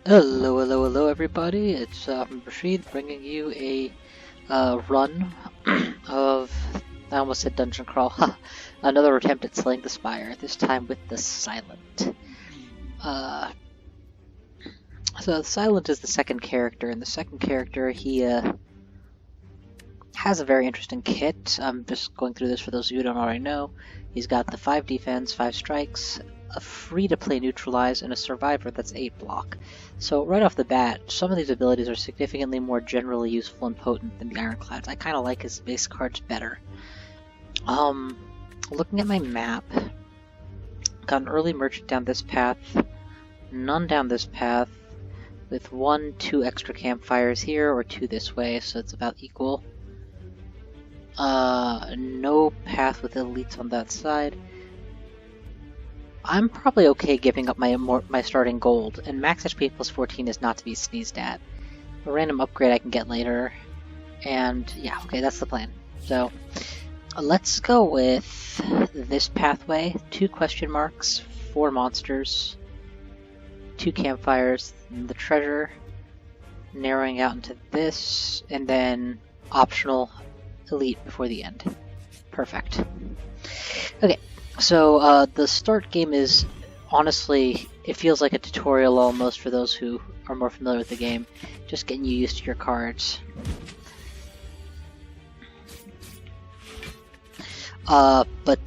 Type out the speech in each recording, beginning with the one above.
Hello, hello, hello, everybody. It's Rashid bringing you a run of, I almost said dungeon crawl, another attempt at slaying the spire, this time with the Silent. So the Silent is the second character, and the second character, he has a very interesting kit. I'm just going through this for those of you who don't already know. He's got the 5 defense, 5 strikes, a free-to-play neutralize, and a survivor that's 8 block. So right off the bat, some of these abilities are significantly more generally useful and potent than the Ironclads. I kind of like his base cards better. Looking at my map, got an early merchant down this path, none down this path, with 1, 2 extra campfires here, or 2 this way, so it's about equal. No path with elites on that side. I'm probably okay giving up my starting gold, and max HP plus 14 is not to be sneezed at. A random upgrade I can get later, and yeah, okay, that's the plan. So, let's go with this pathway. 2 question marks, 4 monsters, 2 campfires, and the treasure, narrowing out into this, and then optional elite before the end. Perfect. Okay. So, the start game is, honestly, it feels like a tutorial almost for those who are more familiar with the game. Just getting you used to your cards. But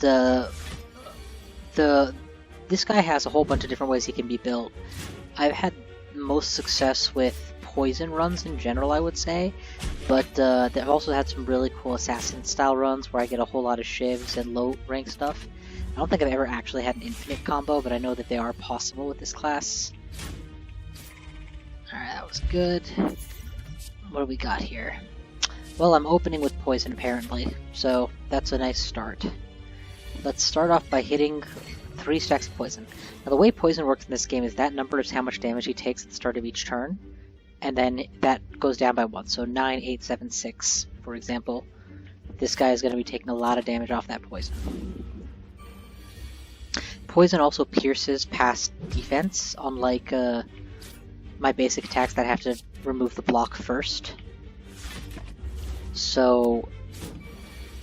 this guy has a whole bunch of different ways he can be built. I've had most success with poison runs in general, I would say, but they've also had some really cool assassin-style runs where I get a whole lot of shivs and low-rank stuff. I don't think I've ever actually had an infinite combo, but I know that they are possible with this class. Alright, that was good. What do we got here? Well, I'm opening with poison, apparently, so that's a nice start. Let's start off by hitting 3 stacks of poison. Now, the way poison works in this game is that number is how much damage he takes at the start of each turn, and then that goes down by 1, so 9, 8, 7, 6, for example. This guy is going to be taking a lot of damage off that poison. Poison also pierces past defense, unlike my basic attacks that have to remove the block first. So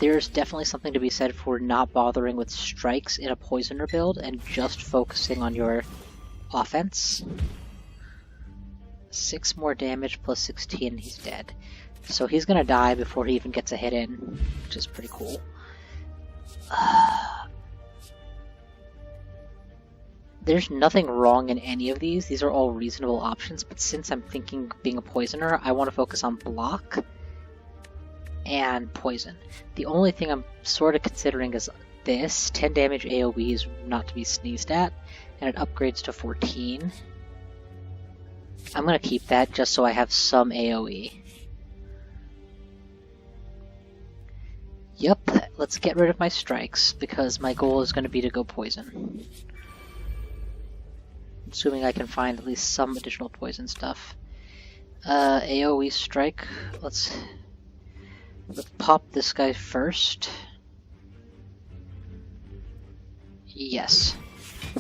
there's definitely something to be said for not bothering with strikes in a poisoner build and just focusing on your offense. 6 more damage plus 16, he's dead. So he's gonna die before he even gets a hit in, which is pretty cool. There's nothing wrong in any of these. These are all reasonable options, but since I'm thinking being a poisoner, I want to focus on block and poison. The only thing I'm sort of considering is this. 10 damage AoE is not to be sneezed at, and it upgrades to 14. I'm going to keep that just so I have some AoE. Yep, let's get rid of my strikes, because my goal is going to be to go poison. Assuming I can find at least some additional poison stuff. AoE strike. Let's pop this guy first. Yes.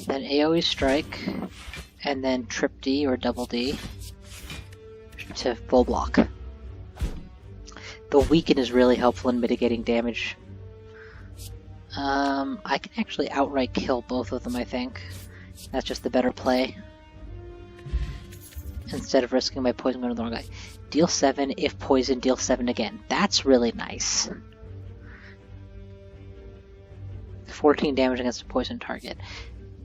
Then AoE strike, and then trip D or double D to full block. The weaken is really helpful in mitigating damage. I can actually outright kill both of them, I think. That's just the better play. Instead of risking my poison going to the wrong guy. Deal 7, if poison, deal 7 again. That's really nice. 14 damage against a poison target.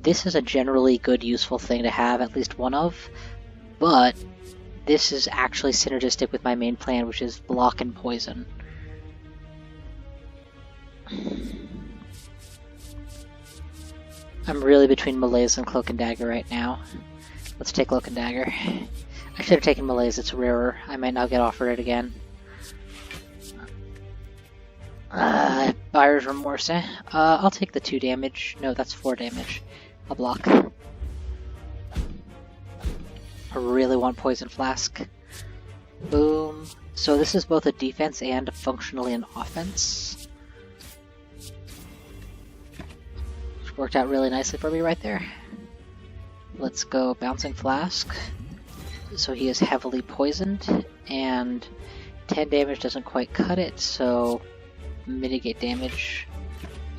This is a generally good, useful thing to have, at least one of, but this is actually synergistic with my main plan, which is block and poison. I'm really between Malaise and Cloak and Dagger right now. Let's take Cloak and Dagger. I should have taken Malaise, it's rarer. I might not get offered it again. Buyer's Remorse, eh? I'll take the 2 damage. No, that's 4 damage. I'll block. I really want Poison Flask. Boom. So this is both a defense and functionally an offense. Worked out really nicely for me right there. Let's go Bouncing Flask. so he is heavily poisoned, and 10 damage doesn't quite cut it, so mitigate damage.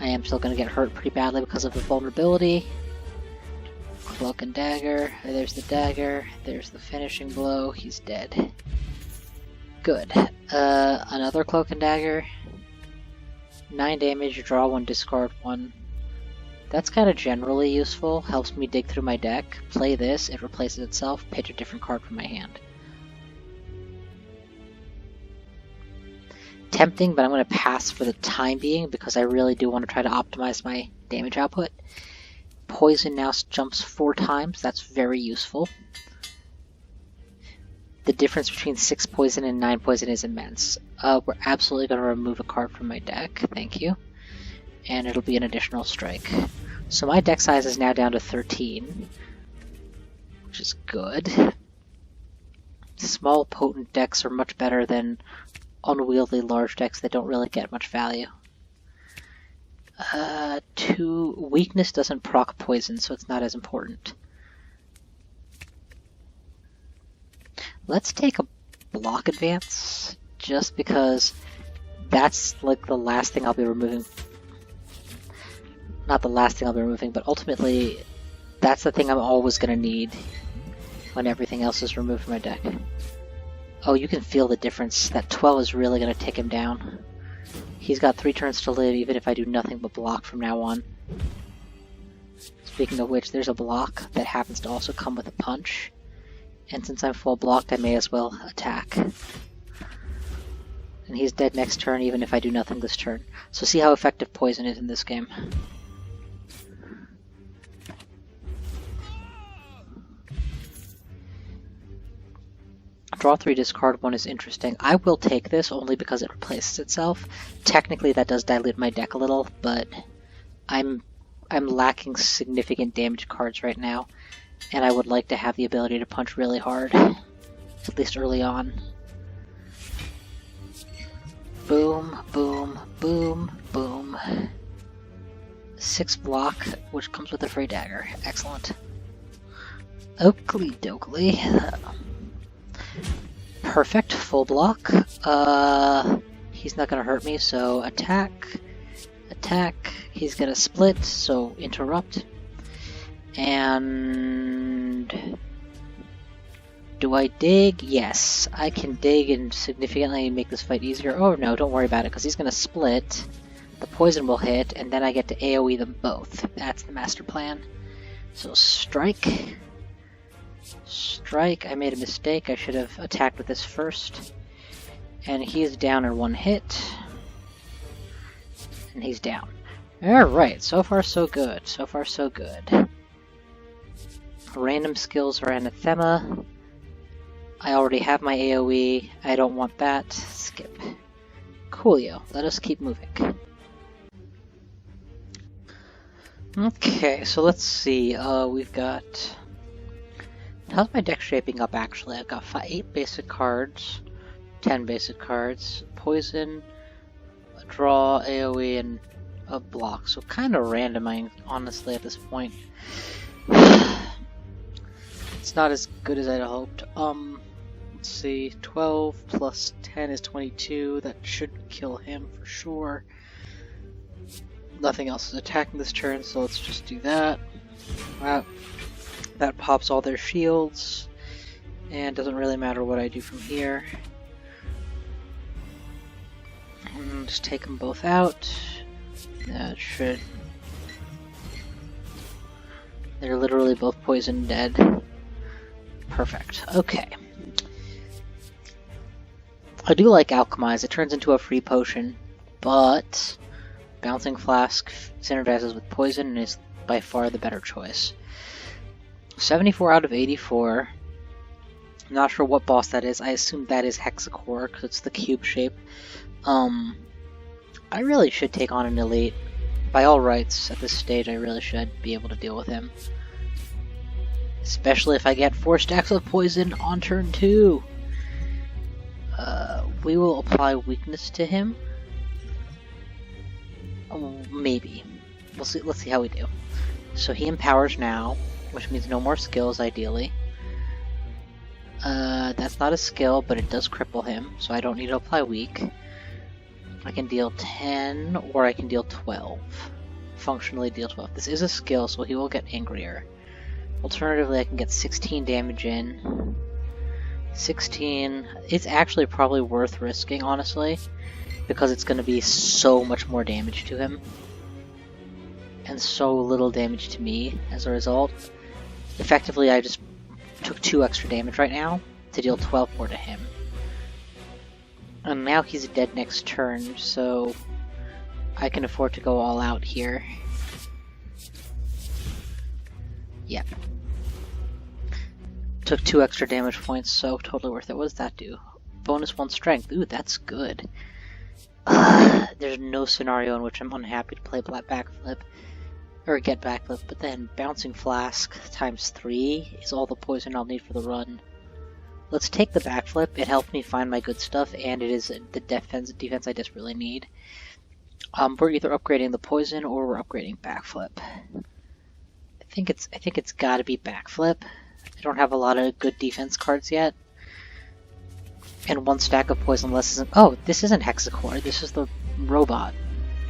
I am still going to get hurt pretty badly because of the vulnerability. Cloak and dagger. There's the dagger. There's the finishing blow. He's dead. Good. Another cloak and dagger. 9 damage, draw 1, discard 1. That's kind of generally useful. Helps me dig through my deck. Play this, it replaces itself, pitch a different card from my hand. Tempting, but I'm going to pass for the time being because I really do want to try to optimize my damage output. Poison now jumps 4 times, that's very useful. The difference between 6 poison and 9 poison is immense. We're absolutely going to remove a card from my deck, thank you. And it'll be an additional strike. So my deck size is now down to 13, which is good. Small, potent decks are much better than unwieldy large decks that don't really get much value. 2, weakness doesn't proc poison, so it's not as important. Let's take a block advance, just because that's like the last thing I'll be removing. Not the last thing I'll be removing, but ultimately that's the thing I'm always going to need when everything else is removed from my deck. Oh, you can feel the difference. That 12 is really going to take him down. He's got 3 turns to live, even if I do nothing but block from now on. Speaking of which, there's a block that happens to also come with a punch. And since I'm full blocked, I may as well attack. And he's dead next turn, even if I do nothing this turn. So see how effective poison is in this game. Draw 3, discard 1 is interesting. I will take this only because it replaces itself. Technically that does dilute my deck a little, but I'm lacking significant damage cards right now, and I would like to have the ability to punch really hard, at least early on. Boom, boom, boom, boom. 6 block, which comes with a free dagger. Excellent. Oakley dokley. Perfect, full block. He's not gonna hurt me, so attack. Attack. He's gonna split, so interrupt. And do I dig? Yes, I can dig and significantly make this fight easier. Oh no, don't worry about it, because he's gonna split. The poison will hit, and then I get to AoE them both. That's the master plan. So strike. Strike, I made a mistake. I should have attacked with this first. And he's down in 1 hit. And he's down. Alright, so far so good. So far so good. Random skills are anathema. I already have my AoE. I don't want that. Skip. Coolio. Let us keep moving. Okay, so let's see. We've got... How's my deck shaping up, actually? I've got 8 basic cards, 10 basic cards, poison, a draw, AoE, and a block. So kind of random, honestly, at this point. It's not as good as I'd hoped. Let's see, 12 plus 10 is 22. That should kill him for sure. Nothing else is attacking this turn, so let's just do that. Wow. That pops all their shields, and doesn't really matter what I do from here. Just take them both out. That should... They're literally both poisoned dead. Perfect. Okay. I do like Alchemize. It turns into a free potion, but Bouncing Flask synergizes with poison and is by far the better choice. 74 out of 84. I'm not sure what boss that is. I assume that is Hexacore, because it's the cube shape. I really should take on an elite. By all rights, at this stage, I really should be able to deal with him. Especially if I get 4 stacks of poison on turn 2. We will apply weakness to him. Maybe. We'll see. Let's see how we do. So he empowers now, which means no more skills, ideally. That's not a skill, but it does cripple him, so I don't need to apply weak. I can deal 10, or I can deal 12. Functionally deal 12. This is a skill, so he will get angrier. Alternatively, I can get 16 damage in. 16... It's actually probably worth risking, honestly, because it's going to be so much more damage to him. And so little damage to me as a result. Effectively, I just took 2 extra damage right now to deal 12 more to him. And now he's dead next turn, so I can afford to go all out here. Yep. Took 2 extra damage points, so totally worth it. What does that do? Bonus 1 strength. Ooh, that's good. There's no scenario in which I'm unhappy to play backflip. Or get backflip, but then Bouncing Flask times 3 is all the poison I'll need for the run. Let's take the backflip. It helped me find my good stuff, and it is the defense I desperately need. We're either upgrading the poison or we're upgrading backflip. I think it's got to be backflip. I don't have a lot of good defense cards yet, and 1 stack of poison less isn't. Oh, this isn't Hexacore. This is the robot.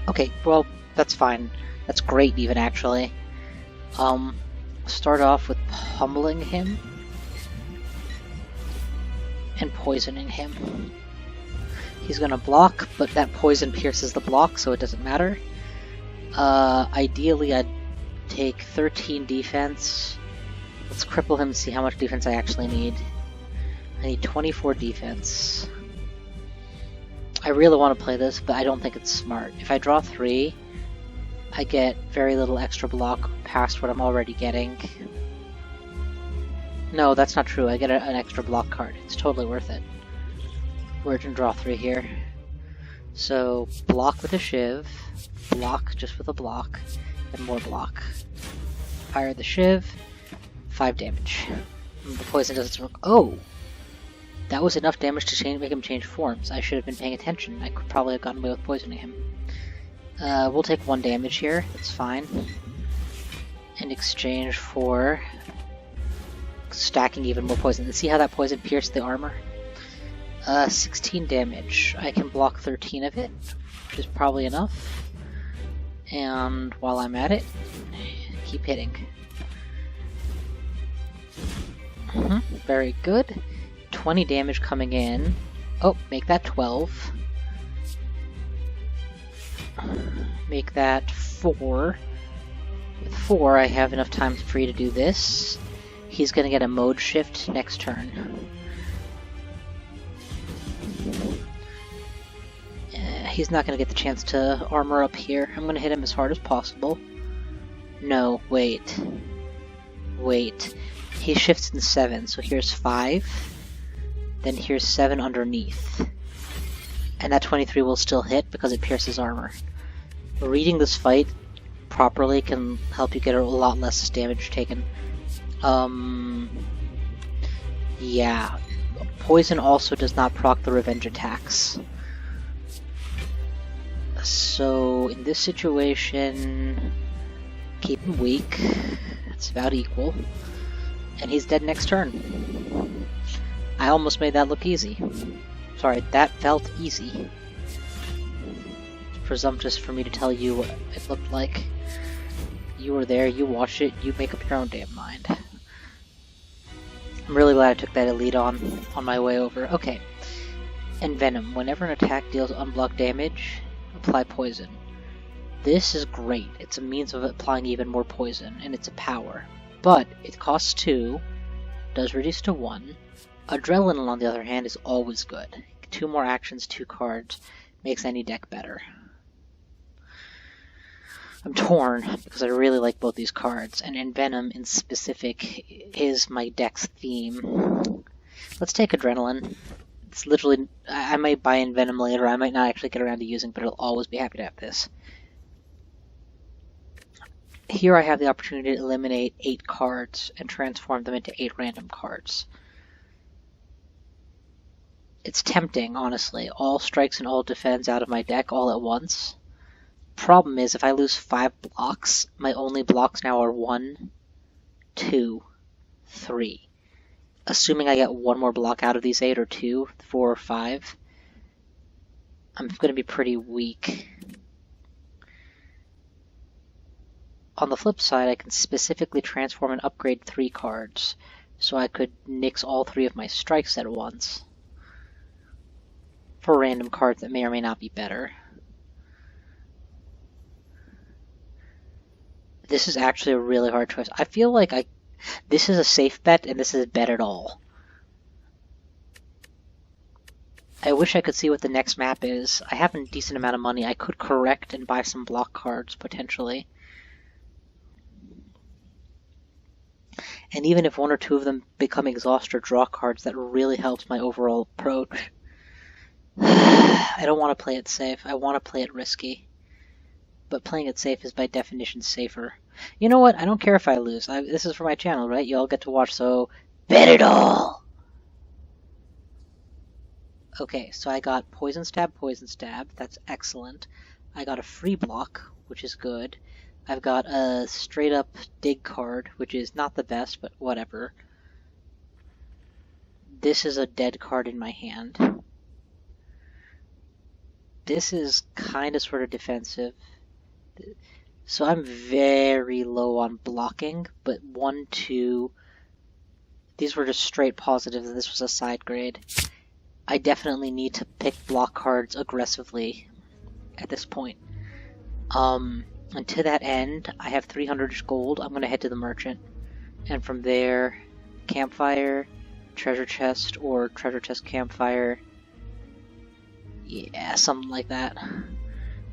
Okay, well that's fine. That's great, even actually. Start off with pummeling him. And poisoning him. He's gonna block, but that poison pierces the block, so it doesn't matter. Ideally, I'd take 13 defense. Let's cripple him and see how much defense I actually need. I need 24 defense. I really want to play this, but I don't think it's smart. If I draw 3, I get very little extra block past what I'm already getting. No, that's not true. I get an extra block card. It's totally worth it. We're gonna draw 3 here. So, block with a Shiv, block just with a block, and more block. Fire the Shiv, 5 damage. The poison doesn't work. Oh! That was enough damage to make him change forms. I should have been paying attention. I could probably have gotten away with poisoning him. We'll take 1 damage here. That's fine. In exchange for stacking even more poison. And see how that poison pierced the armor? 16 damage. I can block 13 of it, which is probably enough. And while I'm at it, keep hitting. Very good. 20 damage coming in. Oh, make that 12. Make that 4. With 4, I have enough time free to do this. He's gonna get a mode shift next turn. He's not gonna get the chance to armor up here. I'm gonna hit him as hard as possible. No, wait. Wait. He shifts in 7, so here's 5. Then here's 7 underneath. And that 23 will still hit because it pierces armor. Reading this fight properly can help you get a lot less damage taken. Yeah. Poison also does not proc the revenge attacks. So, in this situation, keep him weak. It's about equal. And he's dead next turn. I almost made that look easy. Sorry, that felt easy. It's presumptuous for me to tell you what it looked like. You were there, you watched it, you make up your own damn mind. I'm really glad I took that elite on my way over. Okay. Envenom. Whenever an attack deals unblocked damage, apply poison. This is great. It's a means of applying even more poison, and it's a power. But it costs 2, does reduce to 1. Adrenaline, on the other hand, is always good. 2 more actions, 2 cards, makes any deck better. I'm torn, because I really like both these cards, and Envenom in specific is my deck's theme. Let's take Adrenaline. It's literally, I might buy Envenom later, I might not actually get around to using, but I'll always be happy to have this. Here I have the opportunity to eliminate 8 cards and transform them into 8 random cards. It's tempting, honestly. All strikes and all defends out of my deck all at once. Problem is, if I lose 5 blocks, my only blocks now are 1, 2, 3. assuming I get one more block out of these 8 or 2, 4 or 5, I'm going to be pretty weak. On the flip side, I can specifically transform and upgrade 3 cards, so I could nix all 3 of my strikes at once for random cards that may or may not be better. This is actually a really hard choice. I feel like this is a safe bet, and this is bet at all. I wish I could see what the next map is. I have a decent amount of money. I could correct and buy some block cards, potentially. And even if 1 or 2 of them become exhaust or draw cards, that really helps my overall approach. I don't want to play it safe. I want to play it risky. But playing it safe is by definition safer. You know what? I don't care if I lose. This is for my channel, right? You all get to watch, so bet it all! Okay, so I got poison stab. That's excellent. I got a free block, which is good. I've got a straight up dig card, which is not the best, but whatever. This is a dead card in my hand. This is kind of sort of defensive. So I'm very low on blocking, but 1, 2, these were just straight positives, and this was a side grade. I definitely need to pick block cards aggressively at this point. And to that end, I have 300 gold. I'm going to head to the merchant. And from there, campfire, treasure chest, or treasure chest campfire. Yeah, something like that.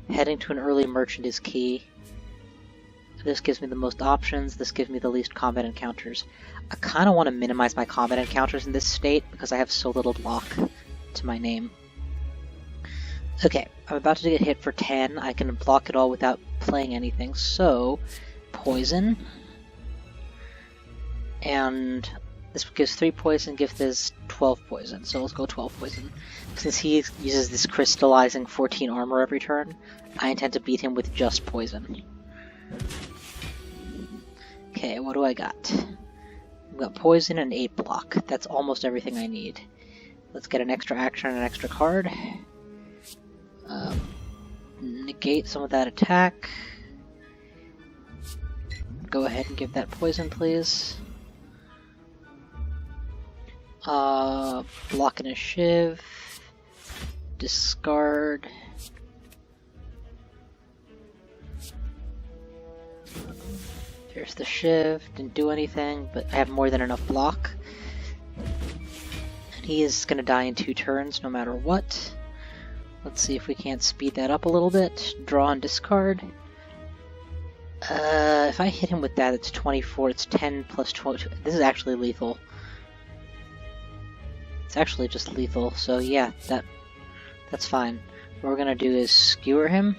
Heading to an early merchant is key. This gives me the most options. This gives me the least combat encounters. I kind of want to minimize my combat encounters in this state because I have so little block to my name. Okay, I'm about to get hit for 10. I can block it all without playing anything, so poison. And this gives 3 poison, gives this 12 poison, so let's go 12 poison. Since he uses this crystallizing 14 armor every turn, I intend to beat him with just poison. Okay, what do I got? I've got poison and 8 block. That's almost everything I need. Let's get an extra action and an extra card. Negate some of that attack. Go ahead and give that poison, please. Block and a shiv. Discard. Here's the shiv. Didn't do anything, but I have more than enough block. And he is going to die in 2 turns no matter what. Let's see if we can't speed that up a little bit. Draw and discard. If I hit him with that, it's 24. It's 10 plus 12. This is actually lethal. It's actually just lethal, so yeah, that's fine. What we're gonna do is skewer him,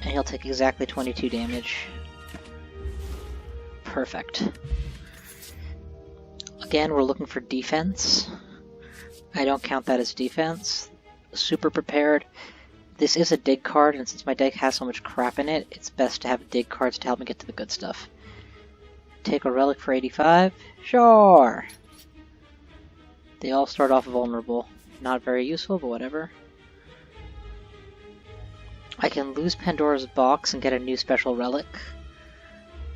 and he'll take exactly 22 damage. Perfect. Again, we're looking for defense. I don't count that as defense. Super prepared. This is a dig card, and since my deck has so much crap in it, it's best to have dig cards to help me get to the good stuff. Take a relic for 85? Sure! They all start off vulnerable. Not very useful, but whatever. I can lose Pandora's Box and get a new special relic.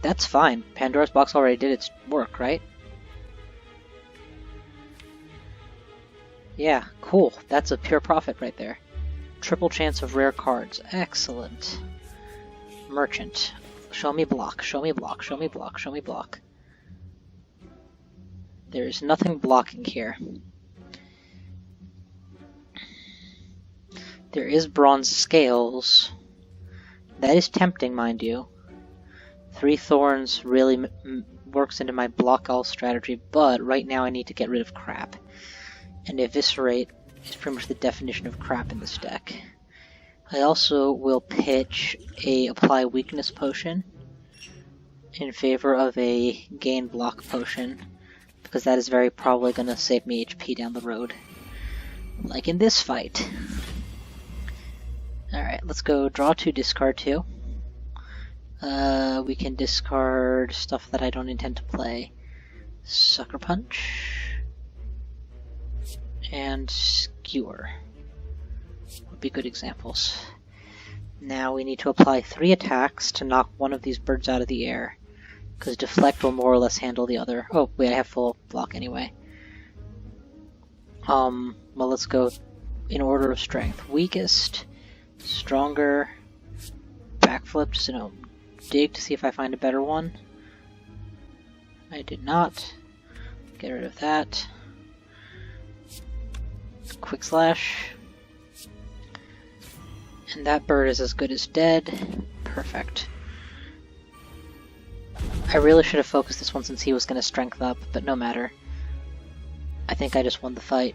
That's fine. Pandora's Box already did its work, right? Yeah, cool. That's a pure profit right there. Triple chance of rare cards. Excellent. Merchant. Show me block, show me block, show me block, show me block. There is nothing blocking here. There is bronze scales. That is tempting, mind you. 3 thorns really works into my block all strategy, but right now I need to get rid of crap. And eviscerate is pretty much the definition of crap in this deck. I also will pitch a apply weakness potion in favor of a gain block potion, because that is very probably going to save me HP down the road. Like in this fight. Alright, let's go draw 2, discard 2. We can discard stuff that I don't intend to play. Sucker Punch, and Skewer would be good examples. Now we need to apply 3 attacks to knock one of these birds out of the air, because Deflect will more or less handle the other. Oh, wait, I have full block anyway. Well, let's go in order of strength. Weakest, stronger, backflip, so dig to see if I find a better one. I did not. Get rid of that. Quick Slash. And that bird is as good as dead. Perfect. I really should have focused this one since he was going to strength up, but no matter. I think I just won the fight.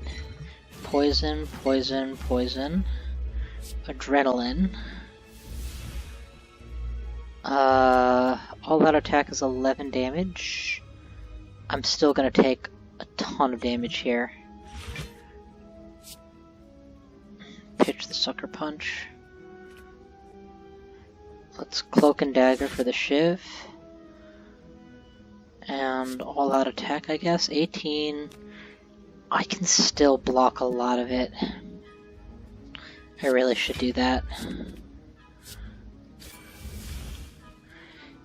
Poison, poison, poison. Adrenaline. All out attack is 11 damage. I'm still going to take a ton of damage here. Pitch the Sucker Punch. Let's Cloak and Dagger for the Shiv. And all out attack, I guess. 18. I can still block a lot of it. I really should do that.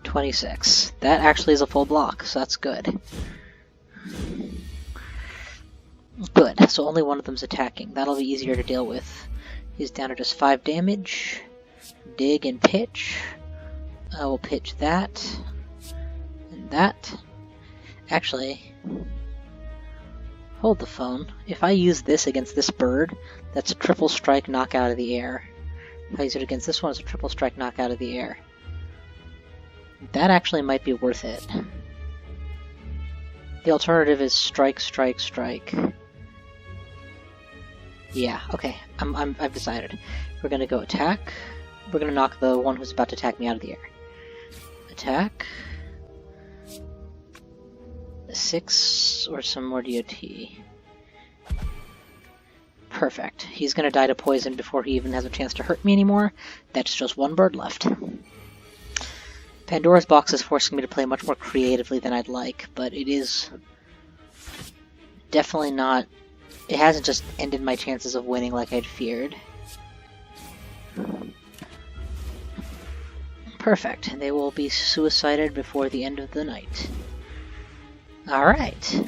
26. That actually is a full block, so that's good. Good, so only one of them's attacking. That'll be easier to deal with. He's down to just 5 damage. Dig and pitch. I will pitch that. And that. Actually, hold the phone. If I use this against this bird, that's a triple strike knockout of the air. If I use it against this one, it's a triple strike knockout of the air. That actually might be worth it. The alternative is strike, strike, strike. Yeah, okay. I've decided. We're gonna go attack. We're gonna knock the one who's about to attack me out of the air. Attack. 6 or some more DOT. Perfect. He's gonna die to poison before he even has a chance to hurt me anymore. That's just one bird left. Pandora's Box is forcing me to play much more creatively than I'd like, but it is definitely not... It hasn't just ended my chances of winning like I'd feared. Perfect. They will be suicided before the end of the night. Alright.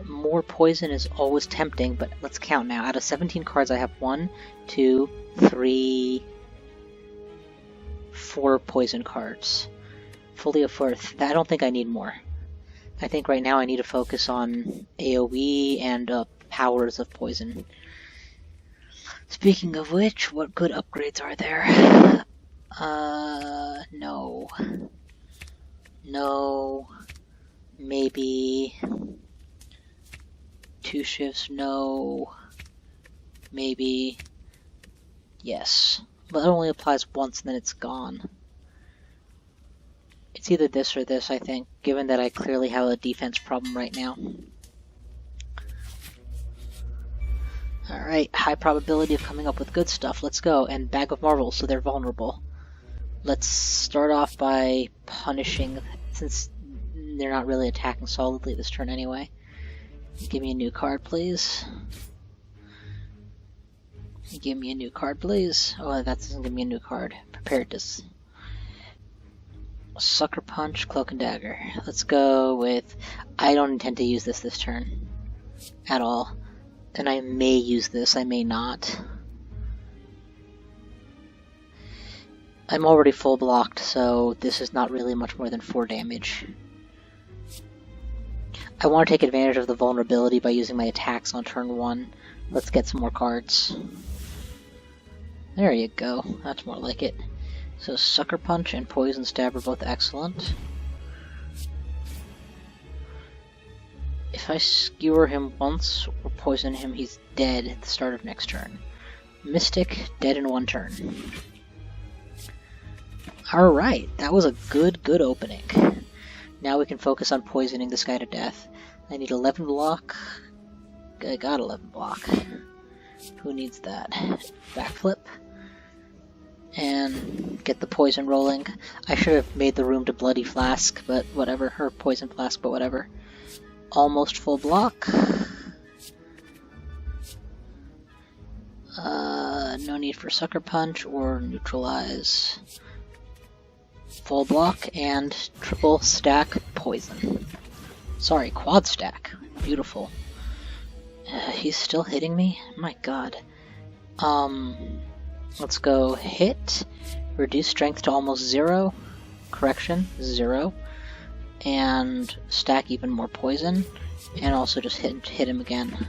More poison is always tempting, but let's count now. Out of 17 cards, I have 1, 2, 3... 4 poison cards. Fully a fourth. I don't think I need more. I think right now I need to focus on AoE and powers of poison. Speaking of which, what good upgrades are there? No. No. Maybe. 2 shifts, no. Maybe. Yes. But it only applies once and then it's gone. It's either this or this, I think, given that I clearly have a defense problem right now. Alright, high probability of coming up with good stuff. Let's go. And Bag of Marbles, so they're vulnerable. Let's start off by punishing, since they're not really attacking solidly this turn anyway. Give me a new card, please. Give me a new card, please. Oh, that doesn't give me a new card. Preparedness. Sucker Punch, Cloak and Dagger. Let's go with... I don't intend to use this turn. At all. And I may use this, I may not. I'm already full blocked, so this is not really much more than 4 damage. I want to take advantage of the vulnerability by using my attacks on turn 1. Let's get some more cards. There you go. That's more like it. So Sucker Punch and Poison Stab are both excellent. If I skewer him once or poison him, he's dead at the start of next turn. Mystic, dead in 1 turn. Alright, that was a good opening. Now we can focus on poisoning this guy to death. I need 11 block. I got 11 block. Who needs that? Backflip. and get the poison rolling. I should have made the room to Bloody Flask, but whatever. Or Poison Flask, but whatever. Almost full block. No need for Sucker Punch or Neutralize. Full block and triple stack poison. Sorry, quad stack. Beautiful. He's still hitting me? My god. Let's go hit, reduce strength to almost 0, correction, 0, and stack even more poison, and also just hit him again.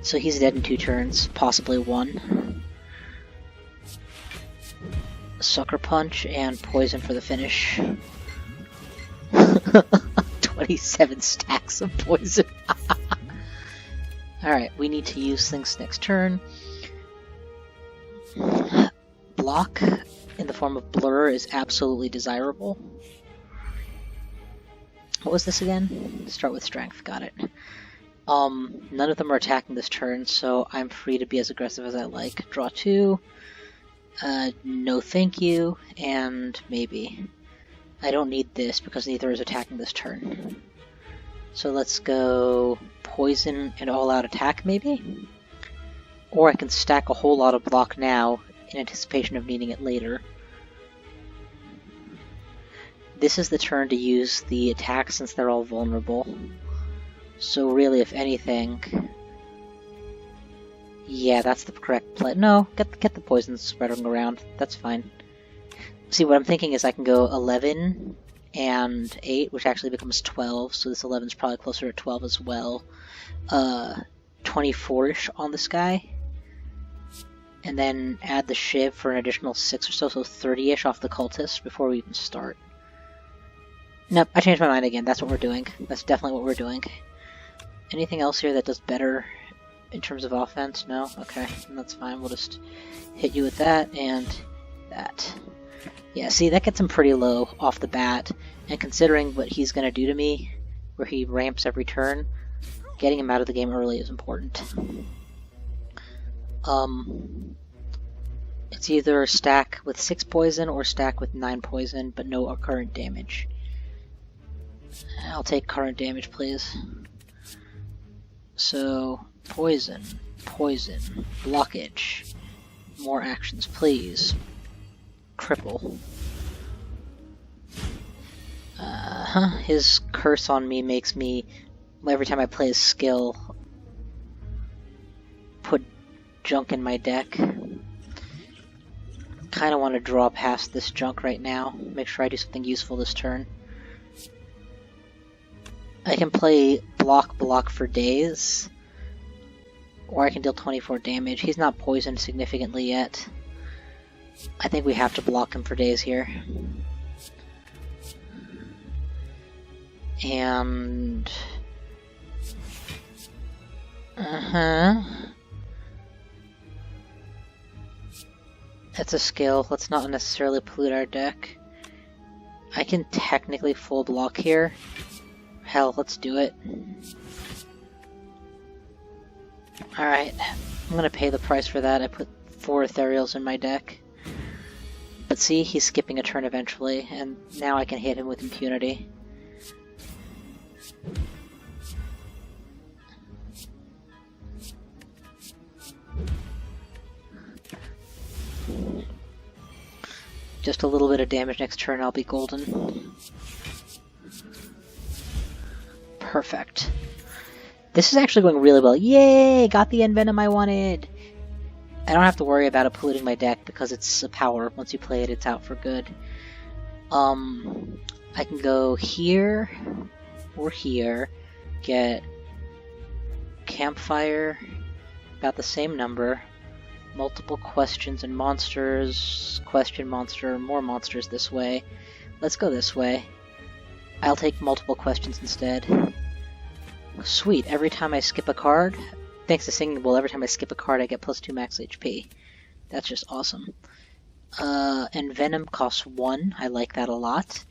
So he's dead in 2 turns, possibly 1. Sucker Punch and poison for the finish. 27 stacks of poison. Alright, we need to use things next turn. Block in the form of Blur is absolutely desirable. What was this again? Start with Strength, got it. None of them are attacking this turn, so I'm free to be as aggressive as I like. Draw 2. No thank you, and maybe. I don't need this because neither is attacking this turn. So let's go poison and all-out attack, maybe? Or I can stack a whole lot of block now in anticipation of needing it later. This is the turn to use the attack since they're all vulnerable. So really, if anything... Yeah, that's the correct play. No, get the poison spreading around. That's fine. See, what I'm thinking is I can go 11 and 8, which actually becomes 12, so this 11 is probably closer to 12 as well. 24-ish on this guy. And then add the Shiv for an additional 6 or so, so 30-ish off the cultist before we even start. Nope, I changed my mind again. That's what we're doing. That's definitely what we're doing. Anything else here that does better in terms of offense? No? Okay, that's fine. We'll just hit you with that and that. Yeah, see, that gets him pretty low off the bat, and considering what he's going to do to me, where he ramps every turn, getting him out of the game early is important. It's either stack with 6 poison or stack with 9 poison, but no current damage. I'll take current damage, please. So, poison, poison, blockage, more actions, please. Cripple. His curse on me makes me, every time I play his skill, put junk in my deck. Kind of want to draw past this junk right now. Make sure I do something useful this turn. I can play block for days, or I can deal 24 damage. He's not poisoned significantly yet. I think we have to block him for days here. And... It's a skill. Let's not necessarily pollute our deck. I can technically full block here. Hell, let's do it. Alright, I'm gonna pay the price for that. I put 4 Ethereals in my deck. But see, he's skipping a turn eventually, and now I can hit him with impunity. Just a little bit of damage next turn, I'll be golden. Perfect. This is actually going really well. Yay! Got the Envenom I wanted! I don't have to worry about it polluting my deck because it's a power. Once you play it, it's out for good. I can go here or here, get Campfire, about the same number, multiple questions and monsters, question monster, more monsters this way. Let's go this way. I'll take multiple questions instead. Sweet, every time I skip a card, thanks to Singing Bowl, every time I skip a card I get +2 max HP. That's just awesome. And Venom costs 1, I like that a lot.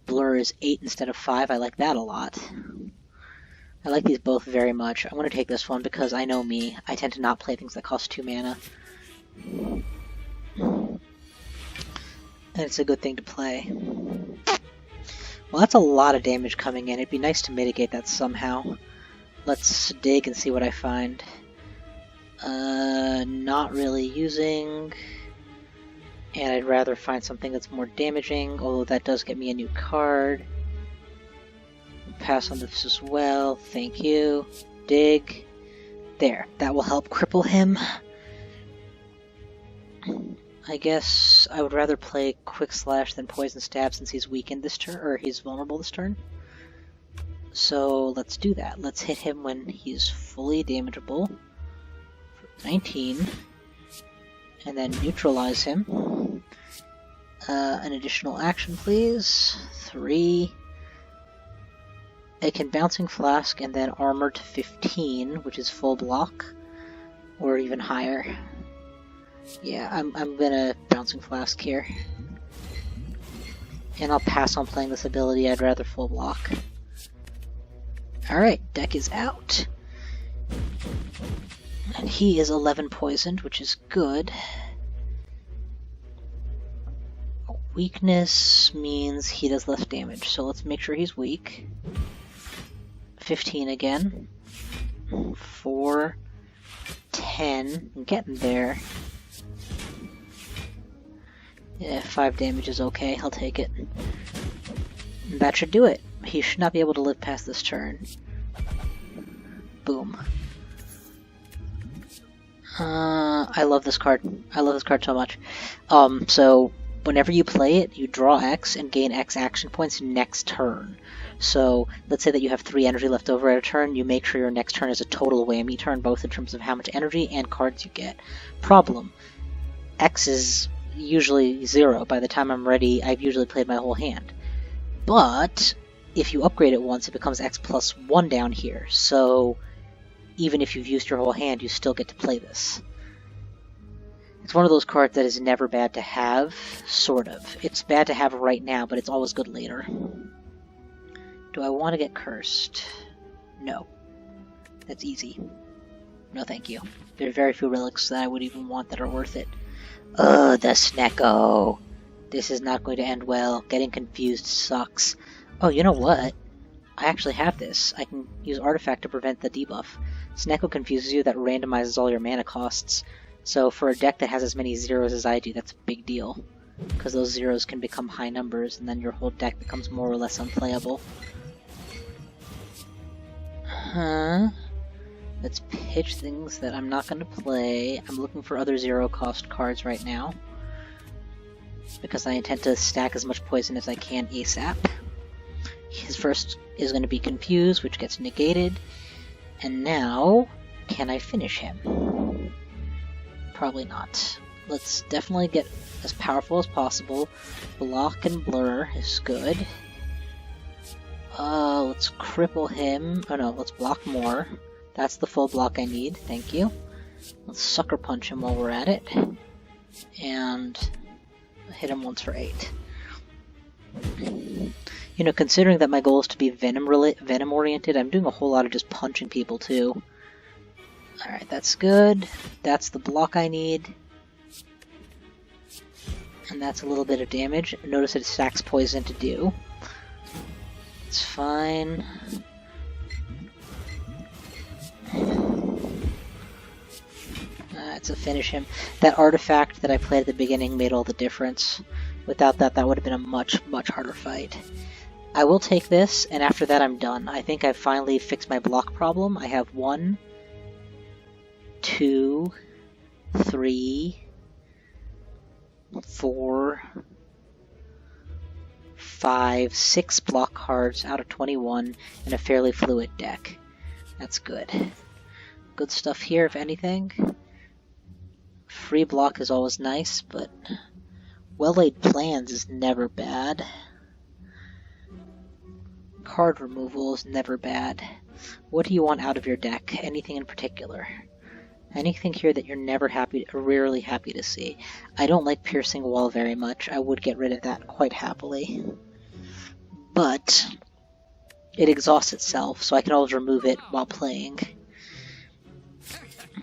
Blur is 8 instead of 5, I like that a lot. I like these both very much. I want to take this one because I know me. I tend to not play things that cost 2 mana. and it's a good thing to play. Well, that's a lot of damage coming in. It'd be nice to mitigate that somehow. Let's dig and see what I find. Not really using, and I'd rather find something that's more damaging, although that does get me a new card. Pass on this as well, thank you. Dig. There, that will help cripple him. I guess I would rather play Quick Slash than Poison Stab since he's weakened this turn, or he's vulnerable this turn. So let's do that. Let's hit him when he's fully damageable. 19. And then neutralize him. An additional action, please. 3. It can Bouncing Flask and then armor to 15, which is full block, or even higher. Yeah, I'm gonna Bouncing Flask here. And I'll pass on playing this ability, I'd rather full block. Alright, deck is out. And he is 11 poisoned, which is good. Weakness means he does less damage, so let's make sure he's weak. 15 again. 4, 10, I'm getting there. Yeah, 5 damage is okay, I'll take it. That should do it. He should not be able to live past this turn. Boom. I love this card. I love this card so much. So whenever you play it, you draw X and gain X action points next turn. So let's say that you have 3 energy left over at a turn, you make sure your next turn is a total whammy turn, both in terms of how much energy and cards you get. Problem. X is usually 0. By the time I'm ready, I've usually played my whole hand. But if you upgrade it once, it becomes X plus 1 down here. So even if you've used your whole hand, you still get to play this. It's one of those cards that is never bad to have, sort of. It's bad to have right now, but it's always good later. Do I want to get cursed? No. That's easy. No thank you. There are very few relics that I would even want that are worth it. Ugh, the Snecko! This is not going to end well. Getting confused sucks. Oh, you know what? I actually have this. I can use Artifact to prevent the debuff. Snecko confuses you, that randomizes all your mana costs. So for a deck that has as many zeros as I do, that's a big deal. Because those zeros can become high numbers, and then your whole deck becomes more or less unplayable. Let's pitch things that I'm not going to play. I'm looking for other zero cost cards right now, because I intend to stack as much poison as I can ASAP. His first is going to be Confused, which gets negated. And now, can I finish him? Probably not. Let's definitely get as powerful as possible. Block and Blur is good. Let's cripple him. Oh no, let's block more. That's the full block I need, thank you. Let's Sucker Punch him while we're at it. And hit him once for 8. You know, considering that my goal is to be Venom-oriented, I'm doing a whole lot of just punching people, too. Alright, that's good. That's the block I need. And that's a little bit of damage. Notice it stacks poison to do. It's fine. It's a finish him. That artifact that I played at the beginning made all the difference. Without that, that would have been a much, much harder fight. I will take this, and after that I'm done. I think I've finally fixed my block problem. I have 1, 2, 3, 4, 5, 6 block cards out of 21, and a fairly fluid deck. That's good. Good stuff here, if anything. Free block is always nice, but well-laid plans is never bad. Card removal is never bad. What do you want out of your deck? Anything in particular? Anything here that you're never happy, rarely happy to see? I don't like Piercing Wall very much. I would get rid of that quite happily. But it exhausts itself, so I can always remove it while playing.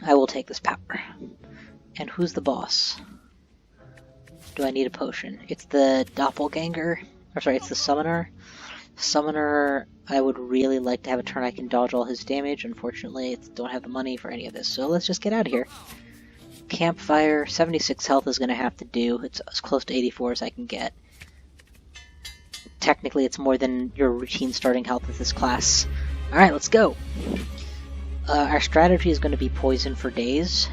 I will take this power. And who's the boss? do I need a potion? It's the doppelganger, or sorry, it's the summoner. Summoner, I would really like to have a turn I can dodge all his damage. Unfortunately, I don't have the money for any of this, so let's just get out of here. Campfire, 76 health is going to have to do. It's as close to 84 as I can get. Technically, it's more than your routine starting health with this class. Alright, let's go! Our strategy is going to be poison for days.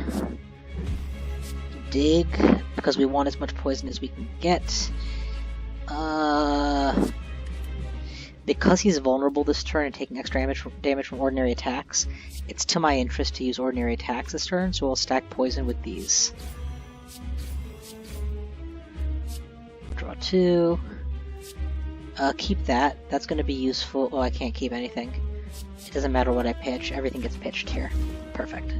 Dig, because we want as much poison as we can get. Because he's vulnerable this turn and taking extra damage from ordinary attacks, it's to my interest to use ordinary attacks this turn, so we'll stack poison with these. Draw 2. Keep that. That's going to be useful. Oh, I can't keep anything. It doesn't matter what I pitch. Everything gets pitched here. Perfect.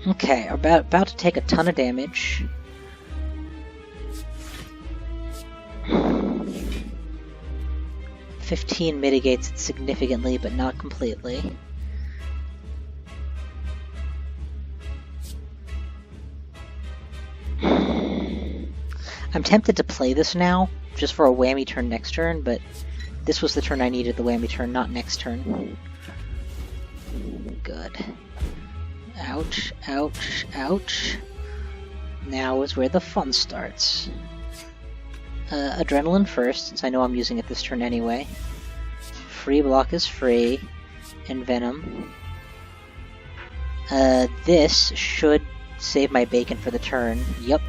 Okay, about to take a ton of damage. $15 mitigates it significantly, but not completely. I'm tempted to play this now, just for a whammy turn next turn, but this was the turn I needed the whammy turn, not next turn. Good. Ouch, ouch, ouch. Now is where the fun starts. Adrenaline first, since I know I'm using it this turn anyway. Free block is free, and Venom. This should save my bacon for the turn. Yup.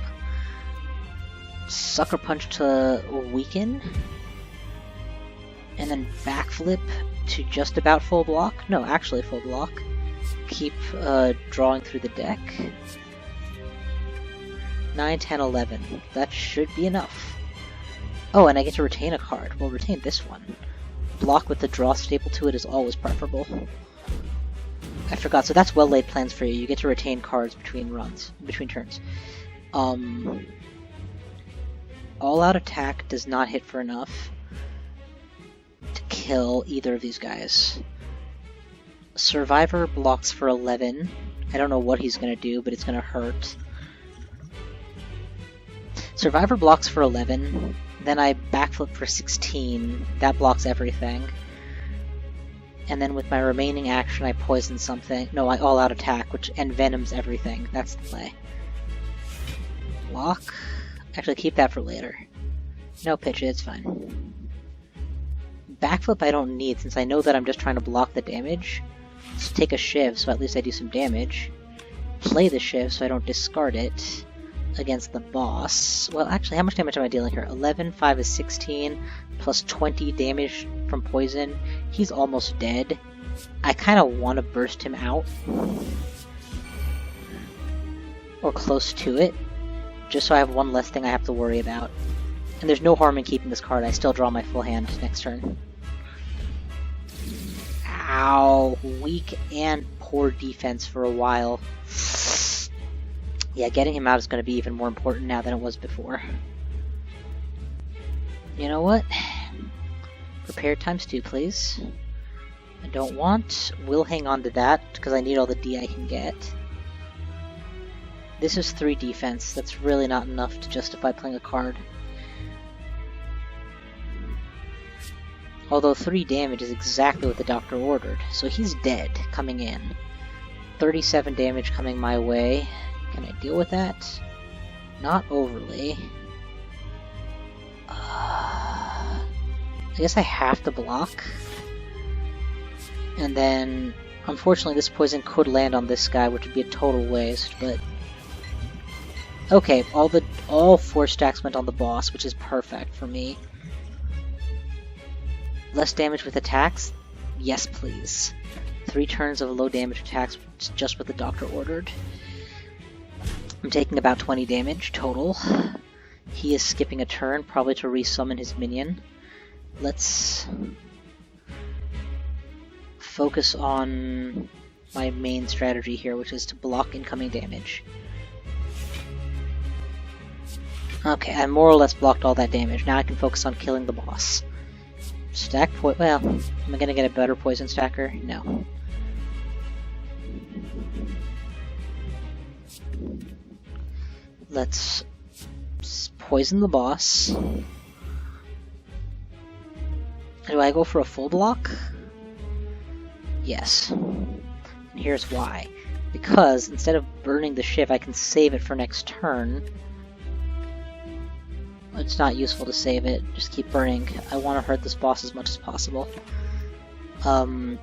Sucker Punch to weaken. And then backflip to just about full block. No, actually full block. Keep drawing through the deck. 9, 10, 11. That should be enough. Oh, and I get to retain a card. We'll retain this one. Block with the draw staple to it is always preferable. I forgot, so that's well-laid plans for you. You get to retain cards between turns. All-out attack does not hit for enough to kill either of these guys. Survivor blocks for 11. I don't know what he's going to do, but it's going to hurt. Survivor blocks for 11. Then I backflip for 16. That blocks everything. And then with my remaining action, I poison something. No, I all-out attack, and Venoms everything. That's the play. Block. Actually, keep that for later. No, pitch it. It's fine. Backflip I don't need, since I know that I'm just trying to block the damage. Let's take a Shiv, so at least I do some damage. Play the Shiv, so I don't discard it against the boss. Well, actually, how much damage am I dealing here? 11, 5 is 16, plus 20 damage from poison. He's almost dead. I kind of want to burst him out. Or close to it. Just so I have one less thing I have to worry about. And there's no harm in keeping this card. I still draw my full hand next turn. Ow. Weak and poor defense for a while. Yeah, getting him out is going to be even more important now than it was before. You know what? Prepare ×2, please. I don't want. We'll hang on to that, because I need all the D I can get. This is 3 defense. That's really not enough to justify playing a card. Although 3 damage is exactly what the doctor ordered, so he's dead coming in. 37 damage coming my way. Can I deal with that? Not overly. I guess I have to block. And then, unfortunately, this poison could land on this guy, which would be a total waste, but... Okay, all 4 stacks went on the boss, which is perfect for me. Less damage with attacks? Yes, please. 3 turns of low damage attacks, just what the doctor ordered. I'm taking about 20 damage total. He is skipping a turn, probably to resummon his minion. Let's focus on my main strategy here, which is to block incoming damage. Okay, I more or less blocked all that damage. Now I can focus on killing the boss. Stack well, am I gonna get a better poison stacker? No. Let's poison the boss. Do I go for a full block? Yes. And here's why. Because instead of burning the shiv, I can save it for next turn. It's not useful to save it, just keep burning. I want to hurt this boss as much as possible.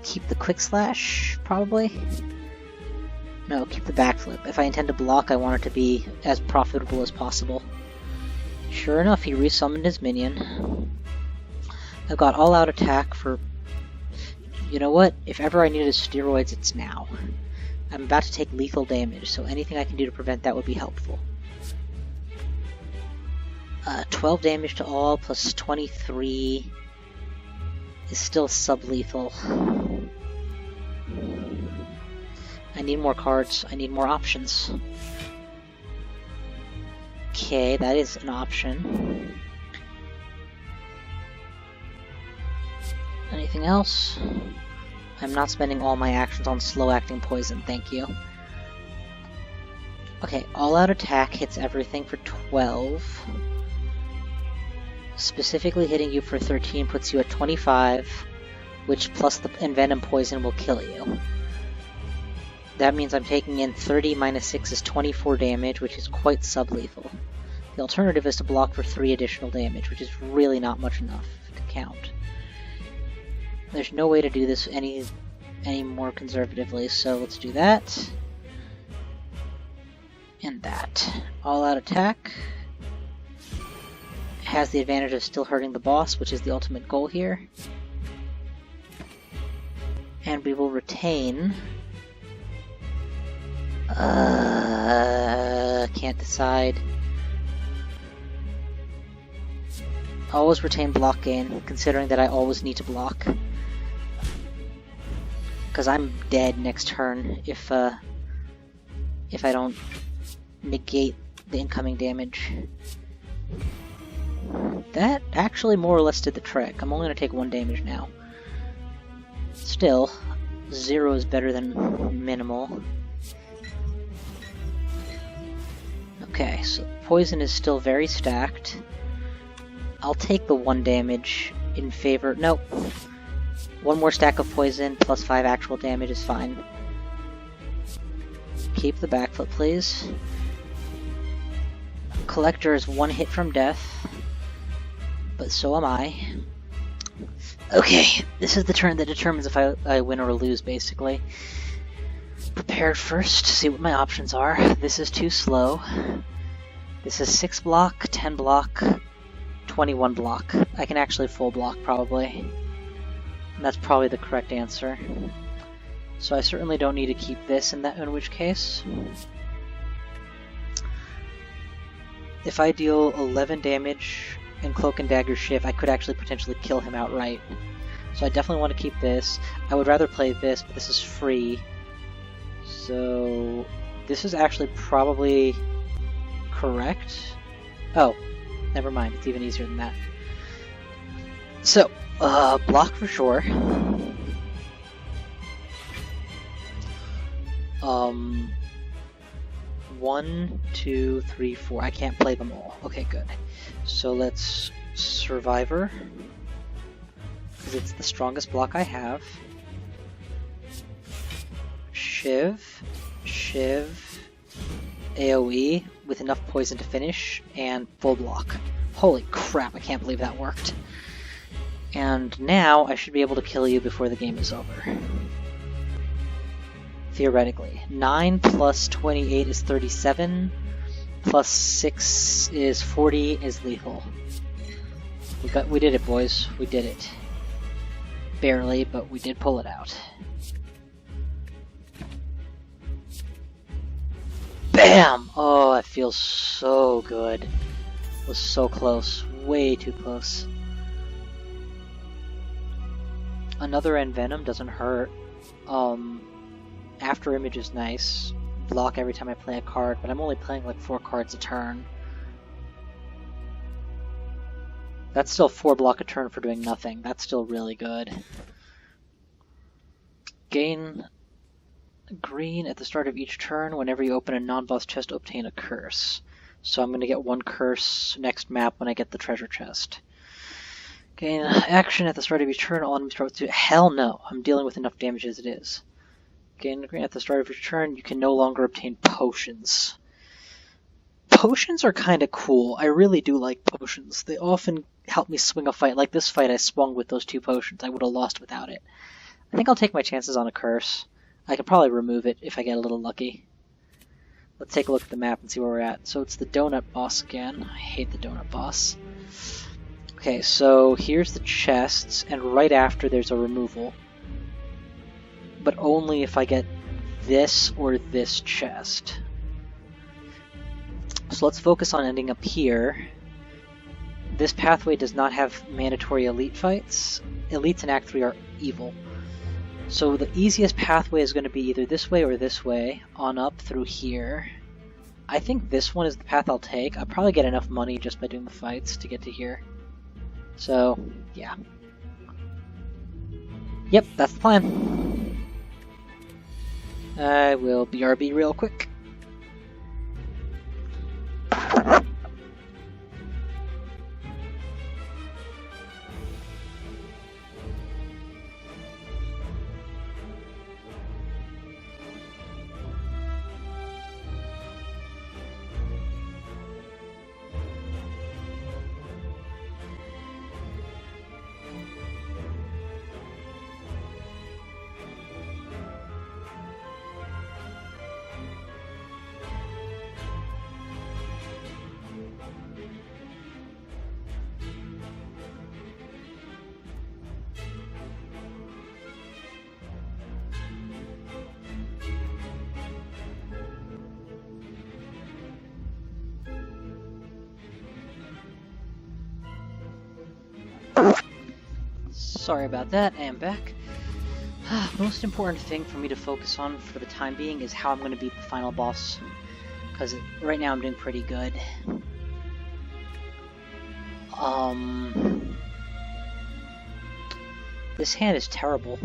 Keep the quick slash, probably? No, keep the backflip. If I intend to block, I want it to be as profitable as possible. Sure enough, he resummoned his minion. I've got all-out attack for... You know what? If ever I needed steroids, it's now. I'm about to take lethal damage, so anything I can do to prevent that would be helpful. 12 damage to all, plus 23 is still sub-lethal. I need more cards, I need more options. Okay, that is an option. Anything else? I'm not spending all my actions on slow-acting poison, thank you. Okay, all-out attack hits everything for 12. Specifically hitting you for 13 puts you at 25, which plus the envenom poison will kill you. That means I'm taking in 30 minus 6 is 24 damage, which is quite sub-lethal. The alternative is to block for 3 additional damage, which is really not much enough to count. There's no way to do this any more conservatively, so let's do that. And that. All-out attack. Has the advantage of still hurting the boss, which is the ultimate goal here. And we will retain... can't decide. Always retain block gain, considering that I always need to block. Because I'm dead next turn if I don't negate the incoming damage. That actually more or less did the trick. I'm only going to take 1 damage now. Still, 0 is better than minimal. Okay, so poison is still very stacked. I'll take the 1 damage in favor... Nope. 1 more stack of poison plus 5 actual damage is fine. Keep the backflip, please. Collector is 1 hit from death. But so am I. Okay, this is the turn that determines if I win or lose, basically. Prepared first to see what my options are. This is too slow. This is 6 block, 10 block, 21 block. I can actually full block, probably. And that's probably the correct answer. So I certainly don't need to keep this in which case. If I deal 11 damage and Cloak and Dagger Shift, I could actually potentially kill him outright. So I definitely want to keep this. I would rather play this, but this is free. So this is actually probably correct. Oh, never mind. It's even easier than that. So, block for sure. 1, 2, 3, 4. I can't play them all. Okay, good. So let's Survivor, because it's the strongest block I have. Shiv, AoE with enough poison to finish, and full block. Holy crap, I can't believe that worked. And now I should be able to kill you before the game is over. Theoretically. 9 plus 28 is 37, plus 6 is 40 is lethal. We did it, boys. We did it. Barely, but we did pull it out. Bam! Oh, that feels so good. It was so close. Way too close. Another Envenom doesn't hurt. After Image is nice. Block every time I play a card, but I'm only playing like 4 cards a turn. That's still 4 block a turn for doing nothing. That's still really good. Gain green at the start of each turn. Whenever you open a non-boss chest, obtain a curse. So I'm going to get 1 curse next map when I get the treasure chest. Gain action at the start of each turn. All enemies start with 2. Hell no, I'm dealing with enough damage as it is. Gain green at the start of your turn. You can no longer obtain potions. Potions are kind of cool. I really do like potions. They often help me swing a fight. Like this fight I swung with those 2 potions. I would have lost without it. I think I'll take my chances on a curse. I could probably remove it if I get a little lucky. Let's take a look at the map and see where we're at. So it's the donut boss again. I hate the donut boss. Okay, so here's the chests, and right after there's a removal. But only if I get this or this chest. So let's focus on ending up here. This pathway does not have mandatory elite fights. Elites in Act 3 are evil. So the easiest pathway is going to be either this way or this way, on up through here. I think this one is the path I'll take. I'll probably get enough money just by doing the fights to get to here. So, yeah. Yep, that's the plan. I will BRB real quick. Sorry about that, I am back. Most important thing for me to focus on for the time being is how I'm going to beat the final boss. Because right now I'm doing pretty good. This hand is terrible.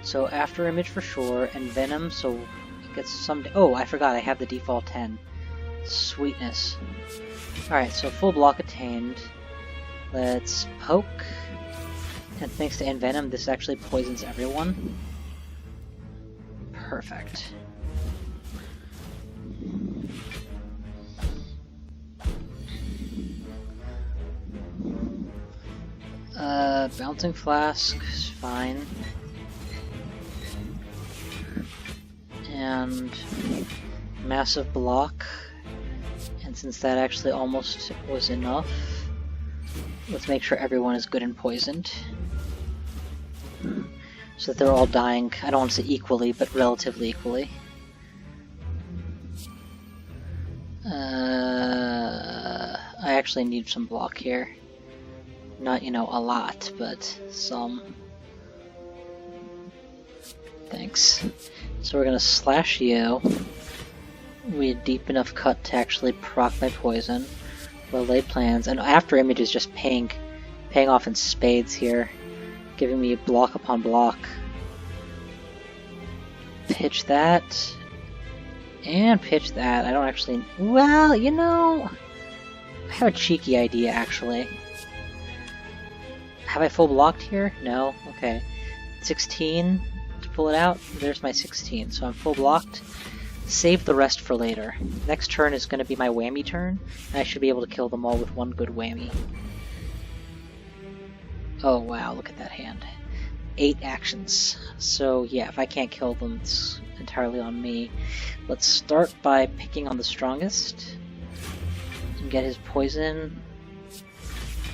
So after image for sure, and venom, so it gets some... Oh, I forgot, I have the default 10. Sweetness. Alright, so full block attained. Let's poke. And thanks to Envenom, this actually poisons everyone. Perfect. Bouncing Flask is fine. And Massive Block. And since that actually almost was enough, let's make sure everyone is good and poisoned. So that they're all dying, I don't want to say equally, but relatively equally. I actually need some block here. Not, you know, a lot, but some. Thanks. So we're gonna slash you. We had deep enough cut to actually proc my poison. Well laid plans, and after image is just paying off in spades here. Giving me block upon block. Pitch that. And pitch that. I don't actually... Well, you know... I have a cheeky idea, actually. Have I full blocked here? No? Okay. 16 to pull it out. There's my 16. So I'm full blocked. Save the rest for later. Next turn is going to be my whammy turn. And I should be able to kill them all with one good whammy. Oh wow, look at that hand. 8 actions. So yeah, if I can't kill them, it's entirely on me. Let's start by picking on the strongest. And get his poison.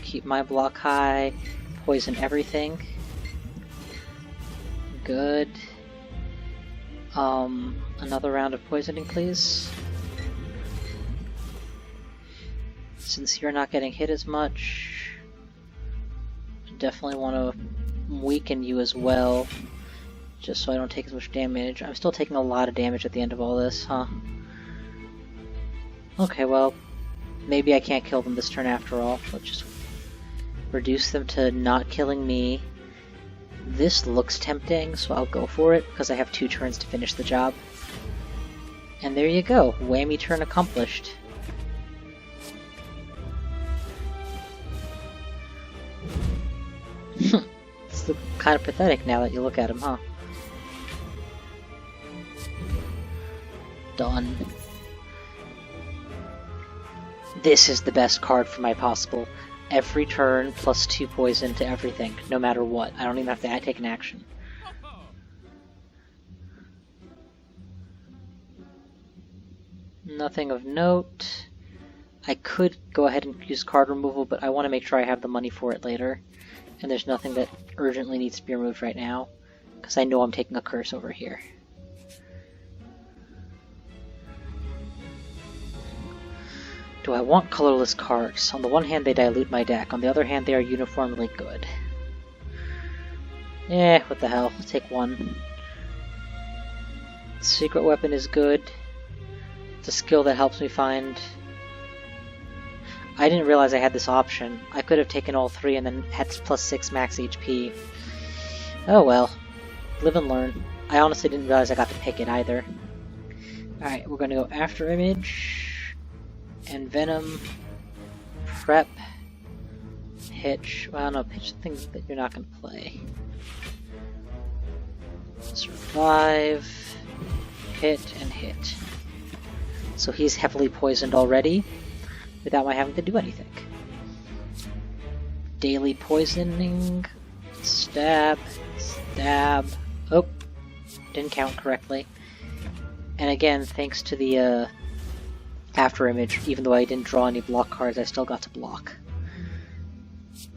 Keep my block high. Poison everything. Good. Another round of poisoning, please. Since you're not getting hit as much, definitely want to weaken you as well, just so I don't take as much damage. I'm still taking a lot of damage at the end of all this, huh? Okay, well, maybe I can't kill them this turn after all. Let's just reduce them to not killing me. This looks tempting, so I'll go for it, because I have 2 turns to finish the job. And there you go, whammy turn accomplished. It's kind of pathetic now that you look at him, huh? Done. This is the best card for my possible. Every turn plus 2 poison to everything, no matter what. I don't even have to take an action. Nothing of note. I could go ahead and use card removal, but I want to make sure I have the money for it later. And there's nothing that urgently needs to be removed right now, because I know I'm taking a curse over here. Do I want colorless cards? On the one hand, they dilute my deck. On the other hand, they are uniformly good. Eh, what the hell. I'll take one. Secret Weapon is good. It's a skill that helps me find... I didn't realize I had this option. I could have taken all 3 and then had plus 6 max HP. Oh well. Live and learn. I honestly didn't realize I got to pick it either. Alright, we're gonna go After Image... and Venom, Prep, Pitch. Well, no, pitch things that you're not going to play. Survive, hit, and hit. So he's heavily poisoned already, without my having to do anything. Daily poisoning, stab, stab. Oh, didn't count correctly. And again, thanks to the After Image, even though I didn't draw any block cards, I still got to block.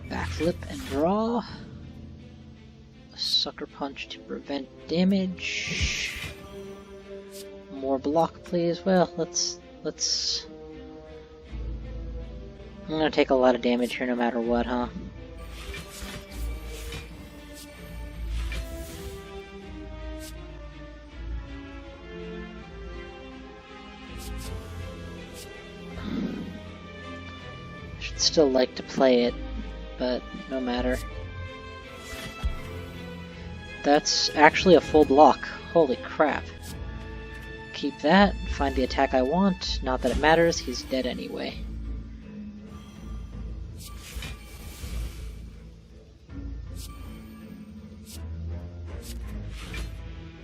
Backflip and draw. Sucker Punch to prevent damage. More block, please. Well, let's... I'm gonna take a lot of damage here no matter what, huh? Still like to play it, but no matter. That's actually a full block. Holy crap. Keep that, find the attack I want. Not that it matters, he's dead anyway.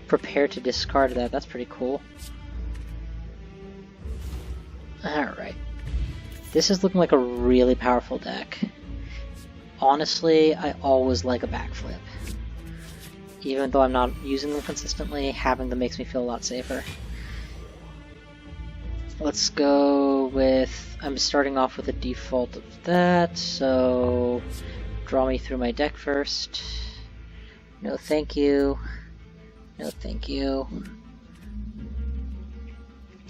Prepare to discard that, that's pretty cool. Alright. This is looking like a really powerful deck. Honestly, I always like a backflip. Even though I'm not using them consistently, having them makes me feel a lot safer. Let's go with... I'm starting off with a default of that, so... Draw me through my deck first. No thank you. No thank you.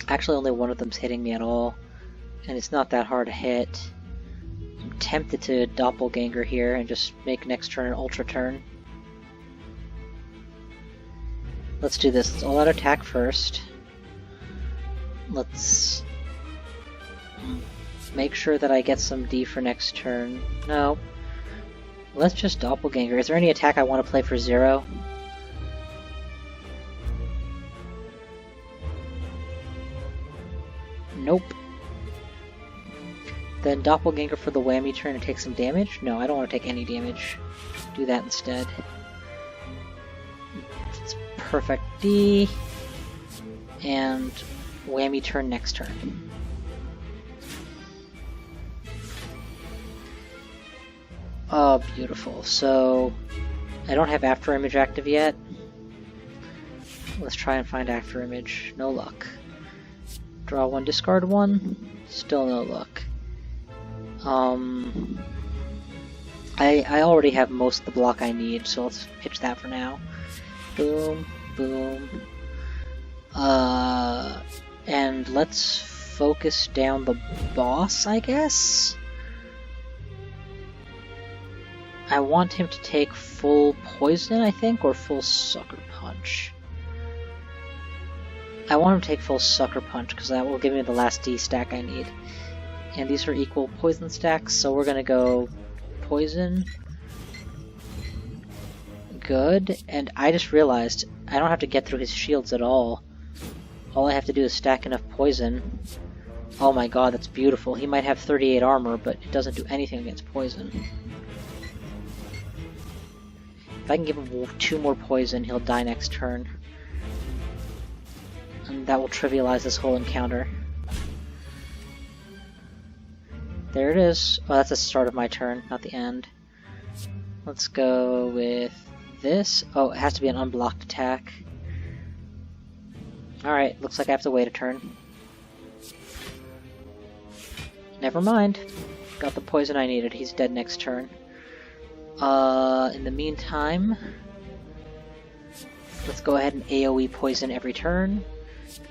Actually, only one of them's hitting me at all. And it's not that hard to hit. I'm tempted to doppelganger here and just make next turn an ultra turn. Let's do this. Let's all out attack first. Let's make sure that I get some D for next turn. No. Let's just doppelganger. Is there any attack I want to play for 0? Nope. Then doppelganger for the whammy turn and take some damage? No, I don't want to take any damage. Do that instead. It's perfect D. And whammy turn next turn. Oh, beautiful. So, I don't have After Image active yet. Let's try and find After Image. No luck. Draw 1, discard 1. Still no luck. I already have most of the block I need, so let's pitch that for now. Boom, boom. And let's focus down the boss, I guess? I want him to take full poison, I think, or full sucker punch. I want him to take full sucker punch, because that will give me the last D stack I need. And these are equal poison stacks, so we're gonna go poison. Good, and I just realized I don't have to get through his shields at all. All I have to do is stack enough poison. Oh my god, that's beautiful. He might have 38 armor, but it doesn't do anything against poison. If I can give him 2 more poison, he'll die next turn. And that will trivialize this whole encounter. There it is. Oh, that's the start of my turn, not the end. Let's go with this. Oh, it has to be an unblocked attack. Alright, looks like I have to wait a turn. Never mind. Got the poison I needed. He's dead next turn. In the meantime, let's go ahead and AoE poison every turn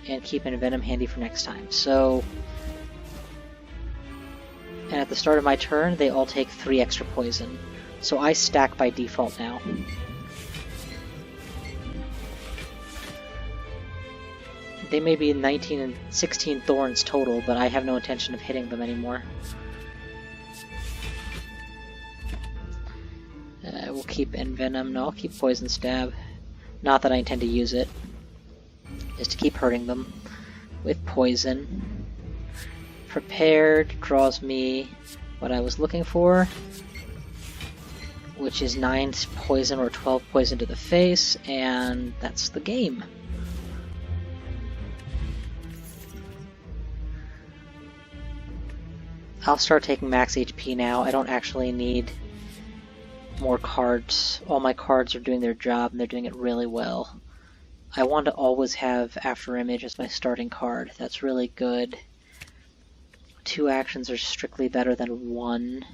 and keep Envenom handy for next time. So, and at the start of my turn, they all take 3 extra poison. So I stack by default now. They may be 19 and 16 thorns total, but I have no intention of hitting them anymore. We'll keep Envenom. No, I'll keep Poison Stab. Not that I intend to use it. Just to keep hurting them with poison. Prepared draws me what I was looking for, which is 9 poison or 12 poison to the face, and that's the game. I'll start taking max HP now. I don't actually need more cards. All my cards are doing their job, and they're doing it really well. I want to always have After Image as my starting card. That's really good. 2 actions are strictly better than 1.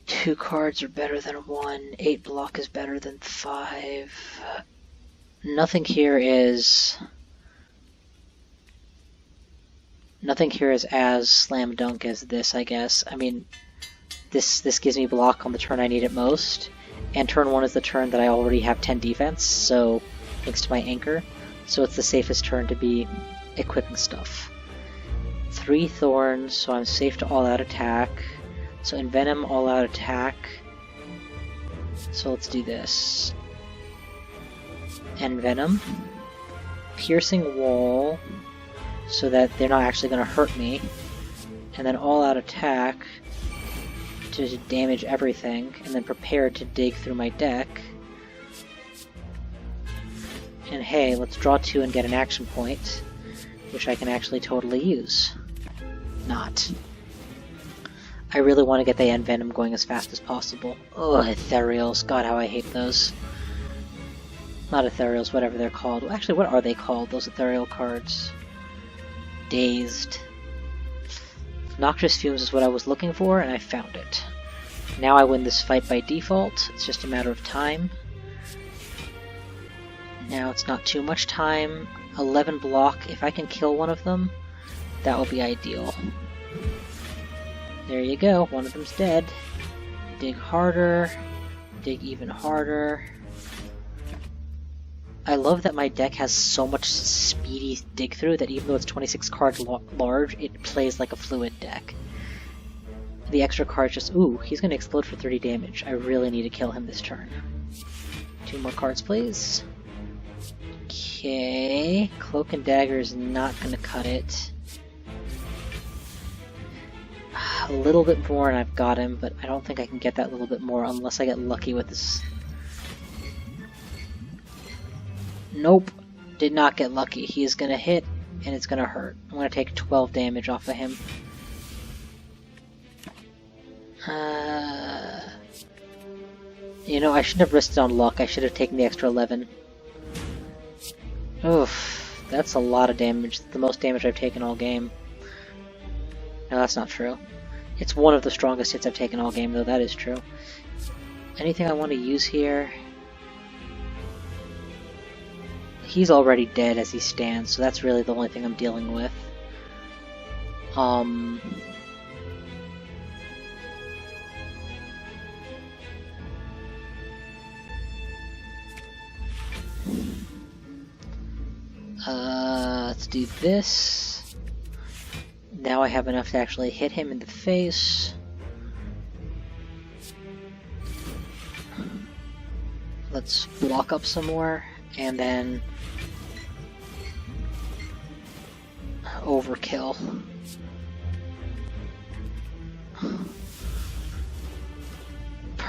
2 cards are better than 1. 8 block is better than 5. Nothing here is as slam dunk as this, I guess. I mean, this gives me block on the turn I need it most, and turn 1 is the turn that I already have 10 defense, so thanks to my anchor, so it's the safest turn to be equipping stuff. 3 thorns, so I'm safe to all-out attack. So Envenom, all-out attack. So let's do this. Envenom. Piercing Wall, so that they're not actually going to hurt me. And then all-out attack to damage everything, and then prepare to dig through my deck. And hey, let's draw 2 and get an action point, which I can actually totally use. Not. I really want to get the Envenom going as fast as possible. Ugh, Ethereals. God, how I hate those. Not Ethereals, whatever they're called. Actually, what are they called, those Ethereal cards? Dazed. Noxious Fumes is what I was looking for, and I found it. Now I win this fight by default. It's just a matter of time. Now it's not too much time. 11 block. If I can kill one of them, that will be ideal. There you go. One of them's dead. Dig harder. Dig even harder. I love that my deck has so much speedy dig through that even though it's 26 cards large, it plays like a fluid deck. The extra cards just, ooh, he's going to explode for 30 damage. I really need to kill him this turn. 2 more cards, please. Okay, Cloak and Dagger is not going to cut it. A little bit more and I've got him, but I don't think I can get that little bit more unless I get lucky with this. Nope, did not get lucky. He is going to hit, and it's going to hurt. I'm going to take 12 damage off of him. You know, I shouldn't have risked it on luck. I should have taken the extra 11. Oof, that's a lot of damage. The most damage I've taken all game. No, that's not true. It's one of the strongest hits I've taken all game, though. That is true. Anything I want to use here? He's already dead as he stands, so that's really the only thing I'm dealing with. Let's do this. Now I have enough to actually hit him in the face. Let's block up some more, and then overkill.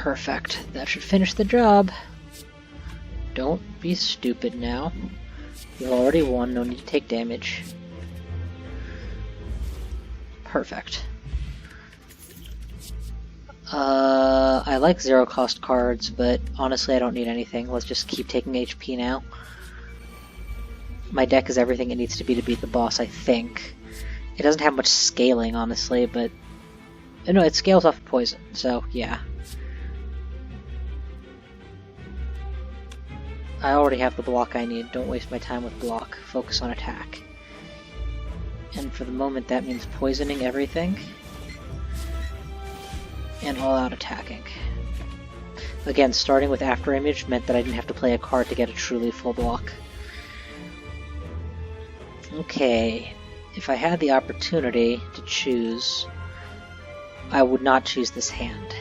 Perfect. That should finish the job. Don't be stupid now. You've already won, no need to take damage. Perfect. I like zero cost cards, but honestly I don't need anything. Let's just keep taking HP now. My deck is everything it needs to be to beat the boss, I think. It doesn't have much scaling, honestly, but... No, it scales off poison, so yeah. I already have the block I need. Don't waste my time with block. Focus on attack. And for the moment that means poisoning everything. And all-out attacking. Again, starting with After Image meant that I didn't have to play a card to get a truly full block. Okay, if I had the opportunity to choose, I would not choose this hand.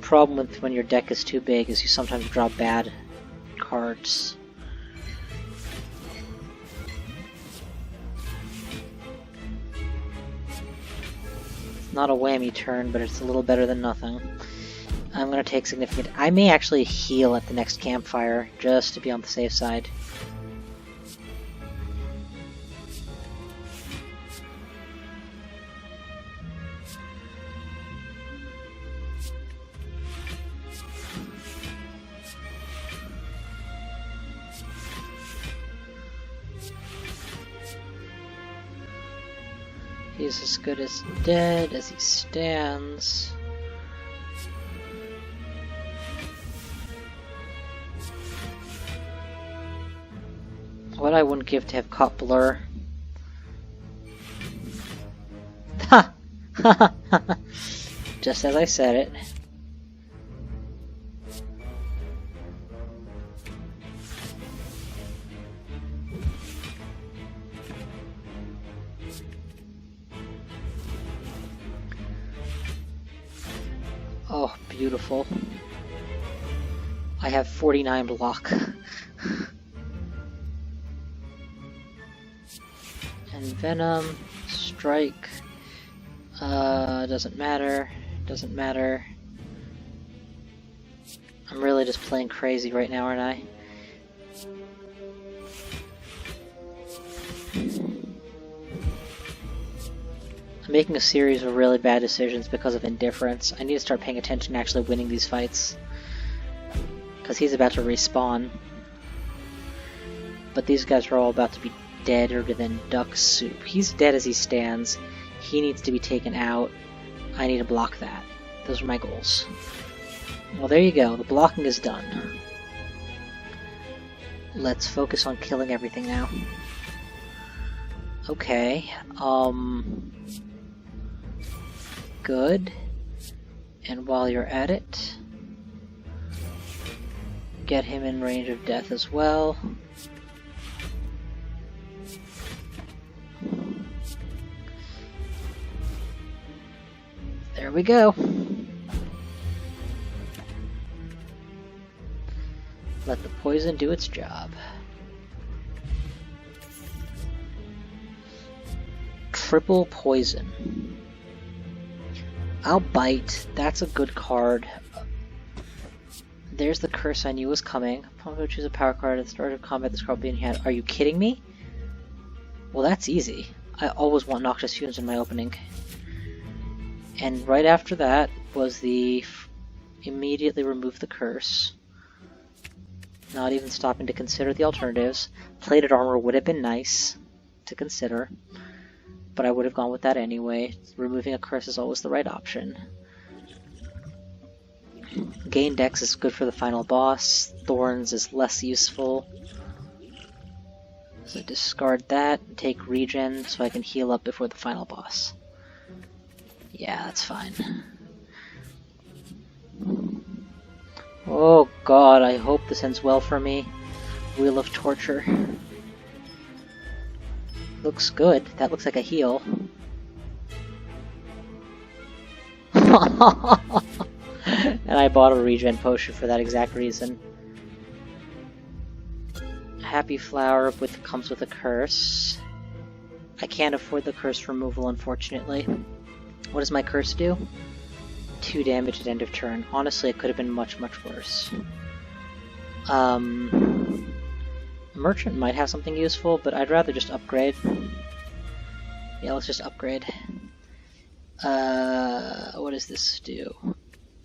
Problem with when your deck is too big is you sometimes draw bad cards. Not a whammy turn, but it's a little better than nothing. I'm going to take significant... I may actually heal at the next campfire, just to be on the safe side. He's as good as dead as he stands. What I wouldn't give to have caught Blur. Ha! Just as I said it. Oh, beautiful. I have 49 block. And Venom, Strike, doesn't matter, doesn't matter. I'm really just playing crazy right now, aren't I? I'm making a series of really bad decisions because of indifference. I need to start paying attention to actually winning these fights. Because he's about to respawn. But these guys are all about to be deader than duck soup. He's dead as he stands. He needs to be taken out. I need to block that. Those are my goals. Well, there you go. The blocking is done. Let's focus on killing everything now. Okay. Good. And while you're at it, get him in range of death as well. There we go. Let the poison do its job. Triple poison. I'll bite. That's a good card. There's the curse I knew was coming. Opponent will choose a power card at the start of combat. This card will be in hand. Are you kidding me? Well, that's easy. I always want Noxious Fumes in my opening. And right after that was the immediately remove the curse. Not even stopping to consider the alternatives. Plated armor would have been nice to consider, but I would have gone with that anyway. Removing a curse is always the right option. Gain Dex is good for the final boss. Thorns is less useful. So discard that and take regen so I can heal up before the final boss. Yeah, that's fine. Oh god, I hope this ends well for me. Wheel of Torture. Looks good. That looks like a heal. And I bought a regen potion for that exact reason. Happy Flower comes with a curse. I can't afford the curse removal, unfortunately. What does my curse do? 2 damage at end of turn. Honestly, it could have been much, much worse. Merchant might have something useful, but I'd rather just upgrade. Yeah, let's just upgrade. What does this do?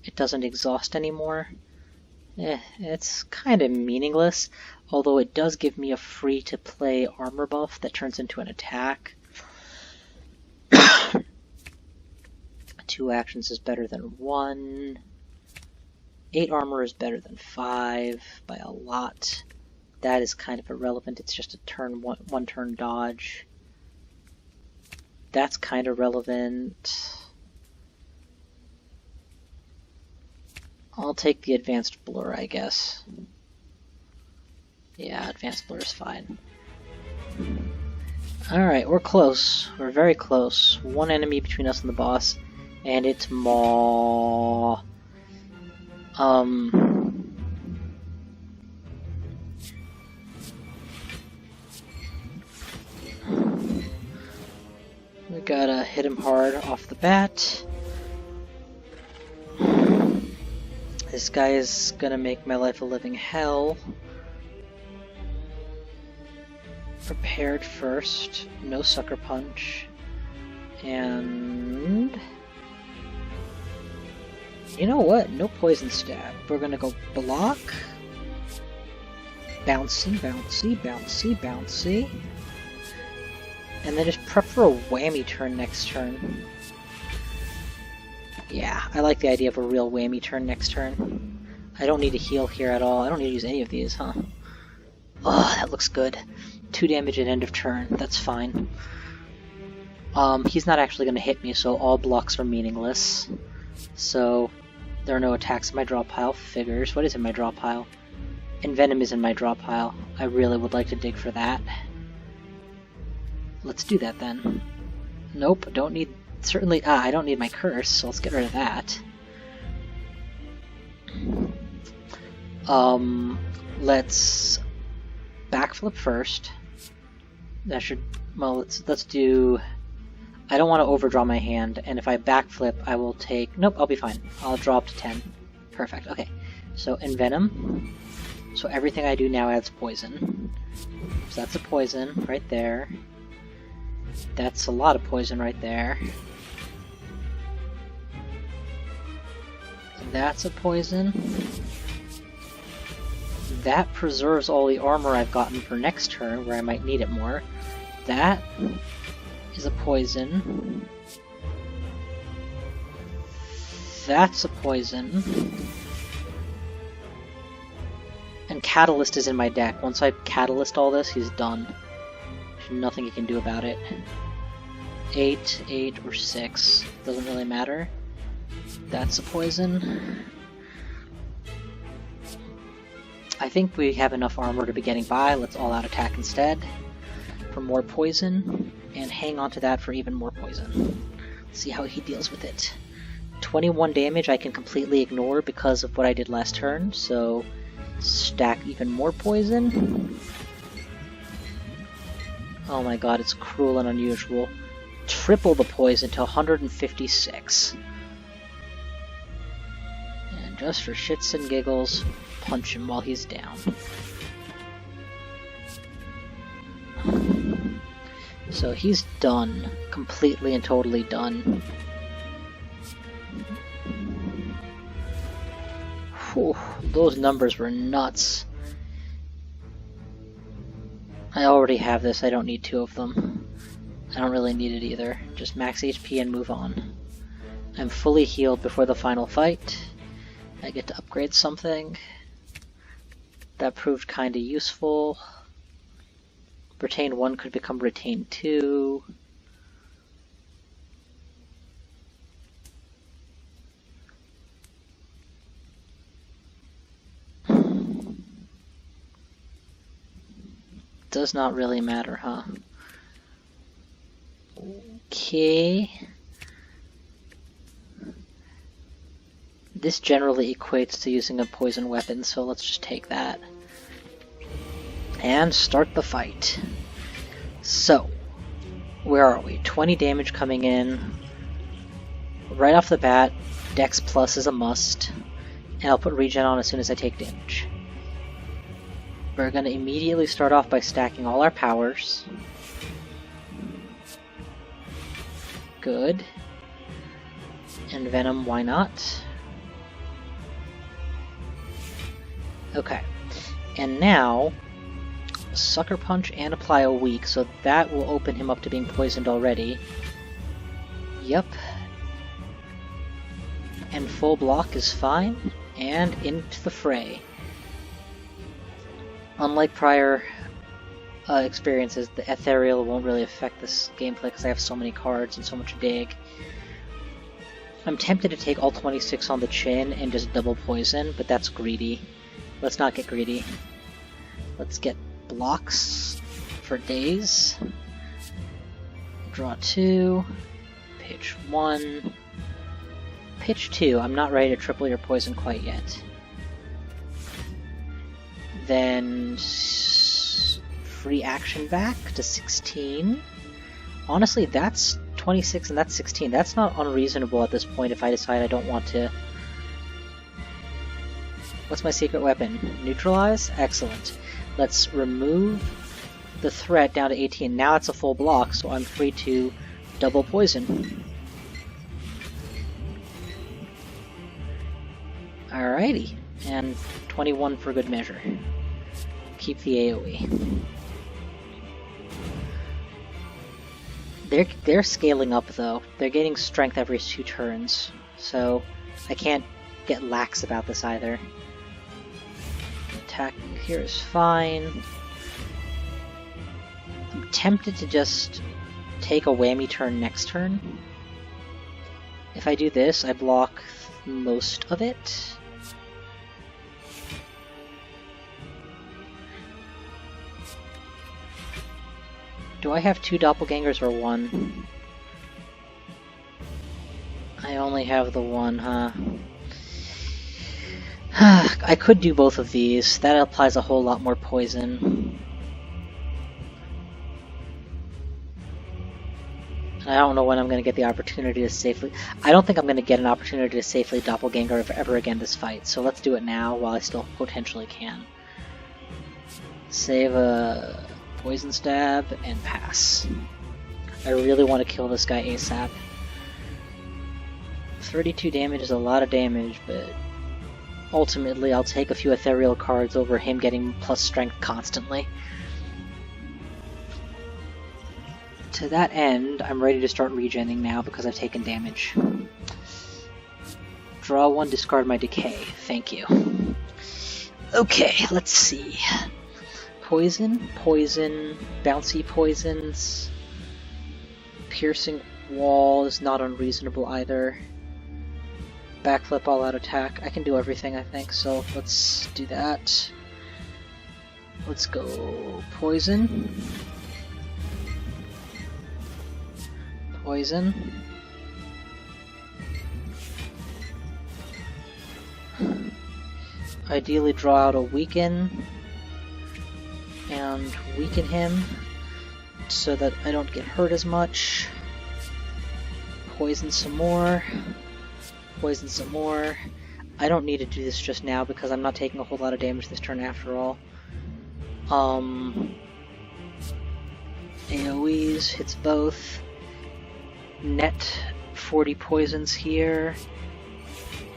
It doesn't exhaust anymore. It's kind of meaningless, although it does give me a free-to-play armor buff that turns into an attack. 2 actions is better than 1. 8 armor is better than 5 by a lot. That is kind of irrelevant. It's just a one turn dodge. That's kind of relevant. I'll take the advanced blur, I guess. Yeah, advanced blur is fine. Alright, we're close. We're very close. One enemy between us and the boss, and it's Maw. We gotta hit him hard off the bat. This guy is gonna make my life a living hell. Prepared first, no sucker punch, and you know what? No poison stab. We're gonna go block, bouncy, bouncy, bouncy, bouncy, and then just prep for a whammy turn next turn. Yeah, I like the idea of a real whammy turn next turn. I don't need to heal here at all. I don't need to use any of these, huh? Oh, that looks good. 2 damage at end of turn. That's fine. He's not actually going to hit me, so all blocks are meaningless. So, there are no attacks in my draw pile. Figures. What is in my draw pile? Envenom is in my draw pile. I really would like to dig for that. Let's do that then. Nope, don't need... Certainly... I don't need my curse, so let's get rid of that. Let's... backflip first. That should... Well, let's do... I don't want to overdraw my hand, and if I backflip, I will take... Nope, I'll be fine. I'll draw up to 10. Perfect, okay. So, Envenom. So everything I do now adds poison. So that's a poison right there. That's a lot of poison right there. That's a poison. That preserves all the armor I've gotten for next turn, where I might need it more. That is a poison. That's a poison. And Catalyst is in my deck. Once I Catalyst all this, he's done. There's nothing he can do about it. 8, 8, or 6. Doesn't really matter. That's a poison. I think we have enough armor to be getting by. Let's all-out attack instead for more poison, and hang on to that for even more poison. Let's see how he deals with it. 21 damage I can completely ignore because of what I did last turn, so stack even more poison. Oh my god, it's cruel and unusual. Triple the poison to 156. And just for shits and giggles, punch him while he's down. So he's done. Completely and totally done. Whew, those numbers were nuts. I already have this, I don't need 2 of them. I don't really need it either. Just max HP and move on. I'm fully healed before the final fight. I get to upgrade something. That proved kinda useful. Retain 1 could become retain 2. Does not really matter, huh? Okay. This generally equates to using a poison weapon, so let's just take that. And start the fight. So, where are we? 20 damage coming in. Right off the bat, Dex Plus is a must, and I'll put regen on as soon as I take damage. We're going to immediately start off by stacking all our powers. Good. And Venom, why not? Okay. And now, Sucker Punch and apply a weak, so that will open him up to being poisoned already. Yep. And full block is fine, and into the fray. Unlike prior experiences, the Ethereal won't really affect this gameplay because I have so many cards and so much dig. I'm tempted to take all 26 on the chin and just double poison, but that's greedy. Let's not get greedy. Let's get blocks for days. Draw 2. Pitch 1. Pitch 2. I'm not ready to triple your poison quite yet. Then free action back to 16. Honestly, that's 26 and that's 16. That's not unreasonable at this point if I decide I don't want to. What's my secret weapon? Neutralize? Excellent. Let's remove the threat down to 18. Now it's a full block, so I'm free to double poison. Alrighty. And 21 for good measure. Keep the AoE. They're scaling up though. They're getting strength every 2 turns, so I can't get lax about this either. Attack here is fine. I'm tempted to just take a whammy turn next turn. If I do this, I block most of it. Do I have 2 doppelgangers or 1? I only have the 1, huh? I could do both of these. That applies a whole lot more poison. And I don't know when I'm going to get the opportunity to safely... I don't think I'm going to get an opportunity to safely doppelganger ever again this fight, so let's do it now while I still potentially can. Save a poison stab and pass. I really want to kill this guy ASAP. 32 damage is a lot of damage, but ultimately I'll take a few ethereal cards over him getting plus strength constantly. To that end, I'm ready to start regenning now because I've taken damage. Draw 1, discard my decay. Thank you. Okay, let's see. Poison, poison, bouncy poisons. Piercing wall is not unreasonable either. Backflip all out attack. I can do everything, I think, so let's do that. Let's go poison. Poison. Ideally draw out a weaken and weaken him so that I don't get hurt as much. Poison some more. Poison some more. I don't need to do this just now because I'm not taking a whole lot of damage this turn after all. AoEs hits both. Net 40 poisons here.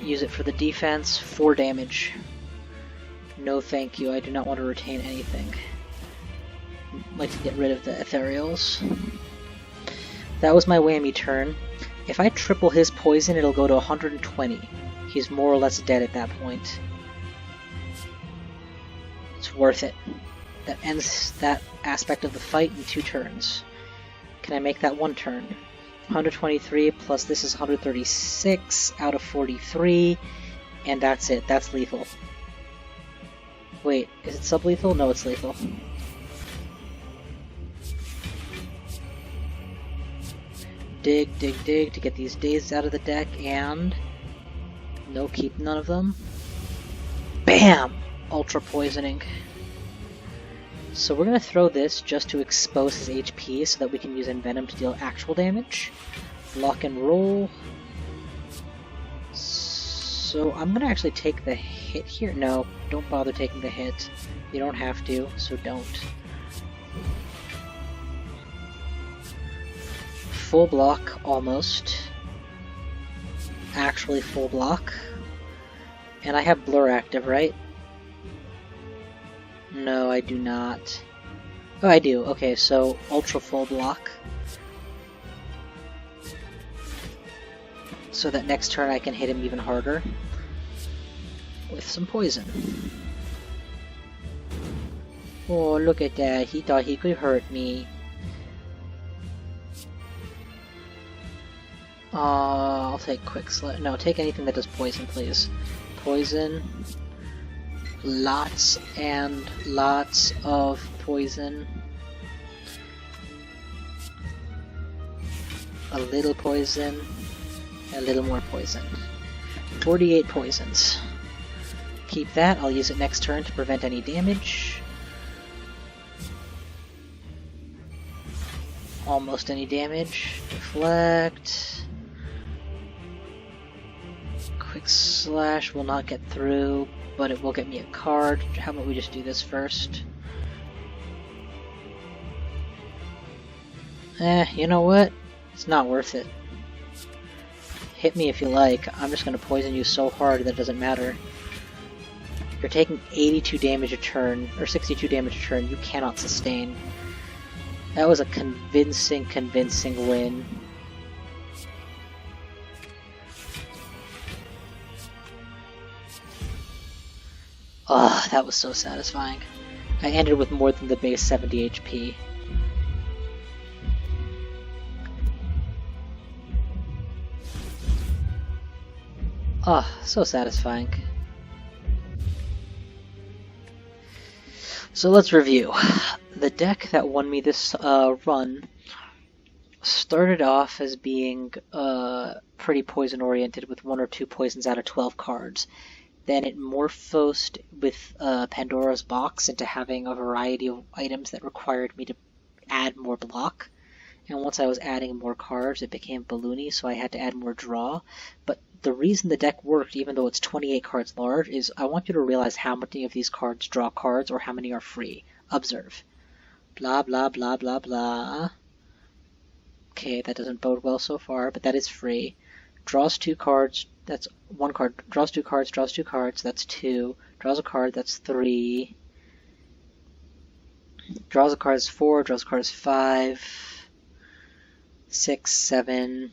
Use it for the defense. 4 damage. No thank you, I do not want to retain anything. I'd like to get rid of the ethereals. That was my whammy turn. If I triple his poison, it'll go to 120. He's more or less dead at that point. It's worth it. That ends that aspect of the fight in 2 turns. Can I make that 1 turn? 123 plus this is 136 out of 43, and that's it. That's lethal. Wait, is it sublethal? No, it's lethal. Dig, dig, dig to get these dazed out of the deck, and no, keep none of them. Bam! Ultra poisoning. So we're going to throw this just to expose his HP so that we can use Envenom to deal actual damage. Lock and roll. So I'm gonna actually take the hit here. No, don't bother taking the hit. You don't have to, so don't. Full block, almost. Actually full block. And I have blur active, right? No, I do not. Oh, I do. Okay, so ultra full block. So that next turn I can hit him even harder with some poison. Oh, look at that. He thought he could hurt me. I'll take quick slap. No, take anything that does poison, please. Poison. Lots and lots of poison. A little poison. A little more poison. 48 poisons. Keep that. I'll use it next turn to prevent any damage. Almost any damage. Deflect. Quick slash will not get through, but it will get me a card. How about we just do this first? You know what? It's not worth it. Hit me if you like. I'm just gonna poison you so hard that it doesn't matter. You're taking 82 damage a turn, or 62 damage a turn. You cannot sustain. That was a convincing win. Ah, that was so satisfying. I ended with more than the base 70 HP. Ah, so satisfying. So let's review. The deck that won me this run started off as being pretty poison oriented with 1 or 2 poisons out of 12 cards. Then it morphosed with Pandora's Box into having a variety of items that required me to add more block. And once I was adding more cards, it became balloony, so I had to add more draw. But the reason the deck worked, even though it's 28 cards large, is I want you to realize how many of these cards draw cards or how many are free. Observe. Blah, blah, blah, blah, blah. Okay, that doesn't bode well so far, but that is free. Draws 2 cards, that's 1 card. Draws 2 cards, draws 2 cards, that's 2. Draws a card, that's 3. Draws a card is 4, draws a card is 5. 6, 7.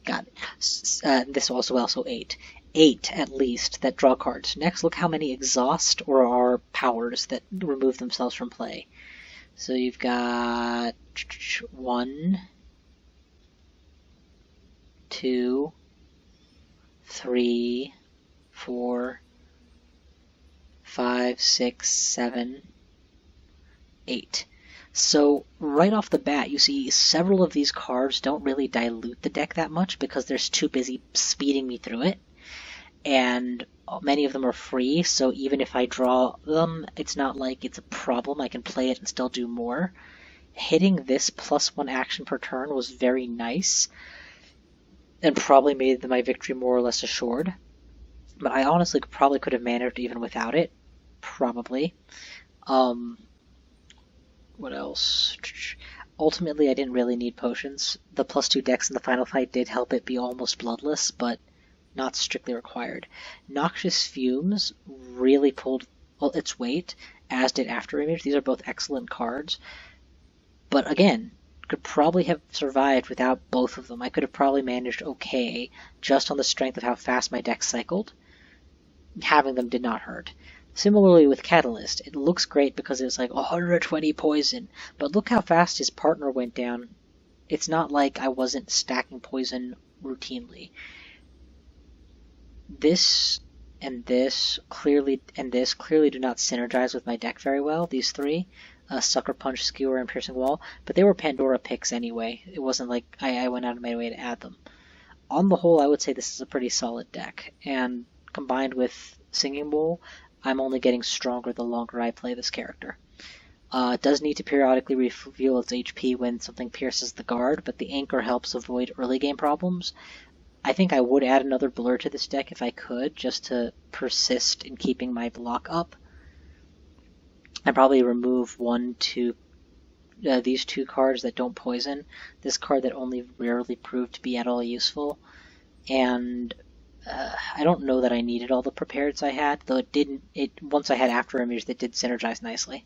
Got it. This also 8. 8 at least that draw cards. Next, look how many exhaust or are powers that remove themselves from play. So you've got 1, 2, 3, 4, 5, 6, 7, 8. So right off the bat, you see several of these cards don't really dilute the deck that much because they're too busy speeding me through it. And many of them are free, so even if I draw them, it's not like it's a problem. I can play it and still do more. Hitting this +1 action per turn was very nice and probably made my victory more or less assured. But I honestly probably could have managed even without it. Probably. What else? Ultimately, I didn't really need potions. The +2 dex in the final fight did help it be almost bloodless, but not strictly required. Noxious Fumes really pulled its weight, as did After Image. These are both excellent cards. But again, could probably have survived without both of them. I could have probably managed okay, just on the strength of how fast my deck cycled. Having them did not hurt. Similarly with Catalyst, it looks great because it's like 120 poison, but look how fast his partner went down. It's not like I wasn't stacking poison routinely. This and this clearly do not synergize with my deck very well, these three. Sucker Punch, Skewer, and Piercing Wall, but they were Pandora picks anyway. It wasn't like I went out of my way to add them. On the whole, I would say this is a pretty solid deck, and combined with Singing Bowl, I'm only getting stronger the longer I play this character. It does need to periodically refuel its HP when something pierces the guard, but the Anchor helps avoid early game problems. I think I would add another blur to this deck if I could, just to persist in keeping my block up. I'd probably remove these two cards that don't poison, this card that only rarely proved to be at all useful, and I don't know that I needed all the prepareds I had, though once I had After Image, that did synergize nicely.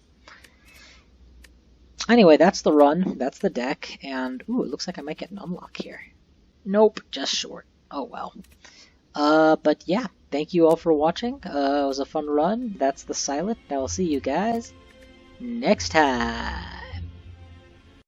Anyway, that's the run, that's the deck, and ooh, it looks like I might get an unlock here. Nope, just short. Oh well. But yeah, thank you all for watching. It was a fun run. That's the Silent. I will see you guys next time.